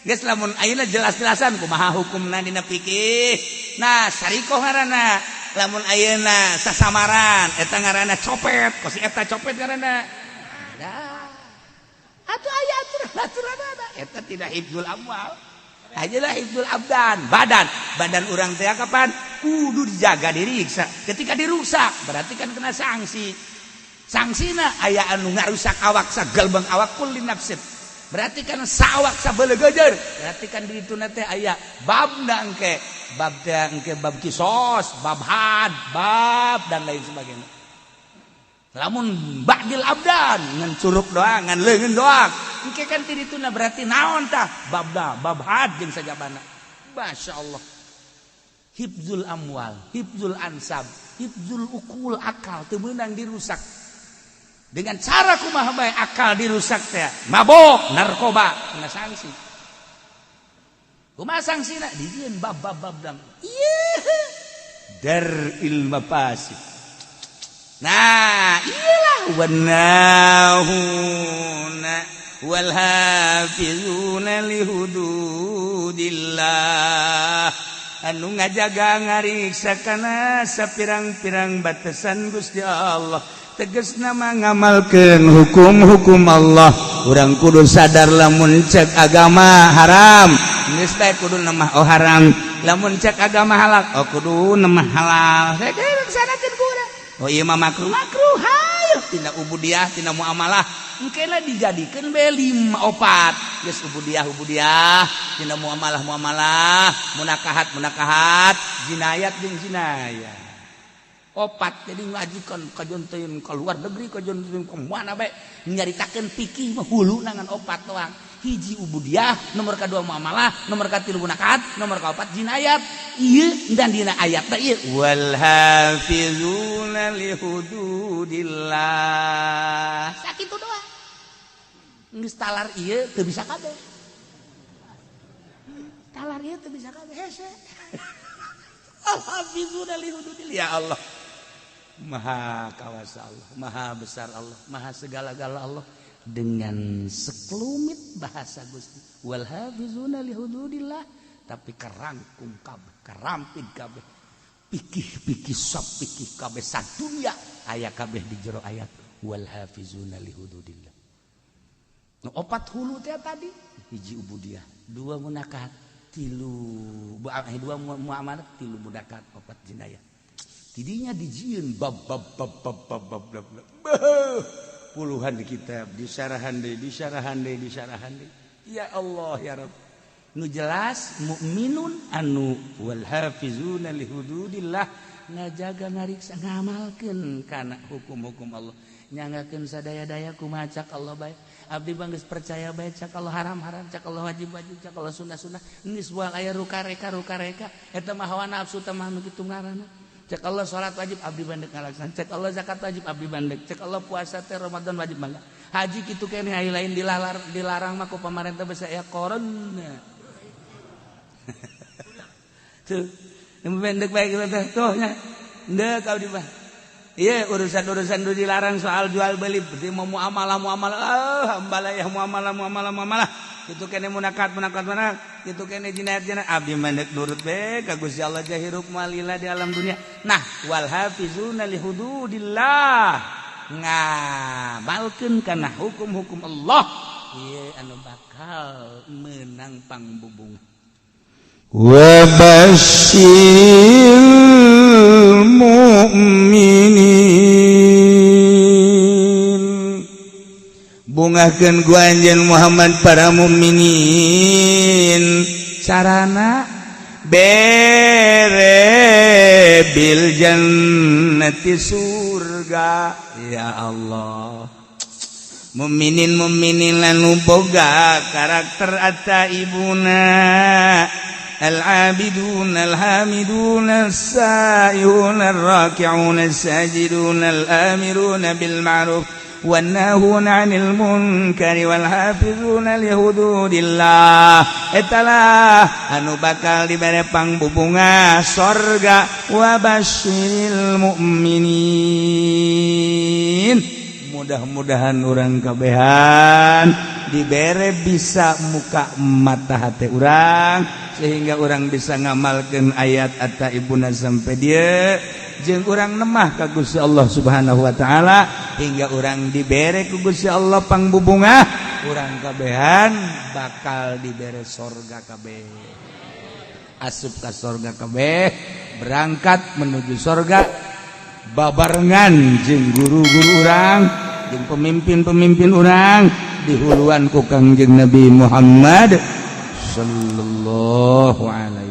Geus lamun ayeuna jelas-jelasan kumaha hukumna dina fikih. Nah, sarikoh ngaranna. Lamun ayeuna sasamaran eta ngaranna copet, kosi eta copet ngaranna. Dah. Atuh aya aturan-aturanna. Eta tidak hifdzul amwal. Ajalah hifdzul abdan, badan urang teh kapan kudu dijaga diriksa. Ketika dirusak berarti kan kena sanksi. Sangsina aya anu ngarusak awak sagalbang awak kulli nafsin. Berarti kan sawak sabele gejer. Berarti kan di ditu teh aya babna engke. Bab teh engke bab kisos, bab had, bab dan lain sebagainya. Lamun ba'dil abdan ngan curug doang, ngan leungeun doang. Engke kan ti dituna berarti naon tah? Babda, bab had jeung sajabana. Masyaallah. Hifdzul amwal, hifdzul ansab, hifdzul ukul akal teu meunang dirusak. Dengan cara kumaha bae akal dirusak teh mabok narkoba kena sanksi. Kumaha sangsina dijieun bab dang. Ieu daril mafasid. Nah, iyalah wanahuna wal hafizuna li hududillah. Anu ngajaga ngariksa kana sapirang-pirang batasan Gusti Allah. Tegas nama ngamalkeun hukum-hukum Allah. Urang kudu sadar lamun cek agama haram geus bae kudu nemah oh haram. Lamun cek agama halal oh kudu nemah halal. Saya laksanakeun ku urang. Oh ieu mah makruh hayu tina ubudiyah tina muamalah engkena dijadikeun bae 5 4 geus ubudiyah tina muamalah munakahat jinayat jeung jinayah. 4 jadi ngajikan kajonteun ka luar negeri kajonteun ka mana bae nyaritakeun fikih mah hulu nangan 4 doang. Hiji ubudiyah, nomor kedua muamalah, nomor katilu munakahat, nomor kaopat jinayat. Ieu dan dina ayat teh ieu wal hafizuna li hududillah. Sakitu doang. Geus talar ieu teu bisa kabeh. Talar ieu teu bisa kabeh hese. Al hafizuna li hududillah. Ya Allah. Maha kawasa Allah, maha besar Allah, maha segala-gala Allah dengan sekelumit bahasa Gusti. Wal hafizuna li hududillah tapi kerangkum kabeh, kerampid kabeh. Pikih sab pikih kabeh sadunya aya kabeh di jero ayat wal hafizuna li hududillah. Nu 4 hulu teh tadi, hiji ubudiyah, 2 munakahat, 3 muamalah, 3 munakahat, 4 jinayah. Tidinya dijieun bab puluhan di kitab disarahan deui. Ya Allah ya Rabb. Nu jelas mukminun anu wal hafizuna li hududillah ngajaga ngariksa ngamalkeun kana hukum-hukum Allah. Nyangakeun sadaya-daya kumaha cak Allah bae. Abdi bang geus percaya bae cak Allah haram-haram, cak Allah wajib-wajib, cak Allah sunah-sunah. Geus moal aya ruka-reka eta mah hawa nafsu teh mah nu kitu ngaranna. Cek Allah sholat wajib abdi bandek ngalaksan. Cek Allah zakat wajib abdi bandek. Cek Allah puasa teh Ramadan wajib mangga. Haji kitu keneh aya lain dilarang mah ku pamarentah basa aya corona. Tuh, yang bandek bae kitu teh. Tuh nya. Henteu ka abdi mah. Iya urusan-urusan itu dilarang soal jual beli berarti mau muamalah hambalah ya muamalah itu kene munakat mana itu kene jinayat abdi mandek nurut be ka Gusti Allah jahirup malila di alam dunia. Nah wal hafizuna li hududillah ngamalkeun kana hukum-hukum Allah ieu anu bakal menang pangbubung. Wa basyiril mu'minin bungakeun ku anjeun Muhammad para mukminin sarana bere bil jannati surga ya Allah. Mukminin lanu boga karakter at-taibuna al-abidun al-hamidun as-sa'ihun ar-raki'un as-sajidun al-amirun bil ma'ruf wan nahuna 'anil munkari wal hafizuna li hududillah etalah anu bakal dibere pangbubunga surga wa basyiril mu'minin. Mudah-mudahan orang kabehan dibere bisa muka mata hati orang sehingga orang bisa ngamalkan ayat at-taibuna sampai dia jeung orang nemah ka Gusti Allah Subhanahu wa taala hingga orang dibere ku Gusti Allah pangbubunga orang kabehan bakal dibere surga kabeh asup ka surga kabeh berangkat menuju surga babarengan jeung guru-guru urang jeung pemimpin-pemimpin urang dihuluan ku Kangjeng Nabi Muhammad sallallahu alaihi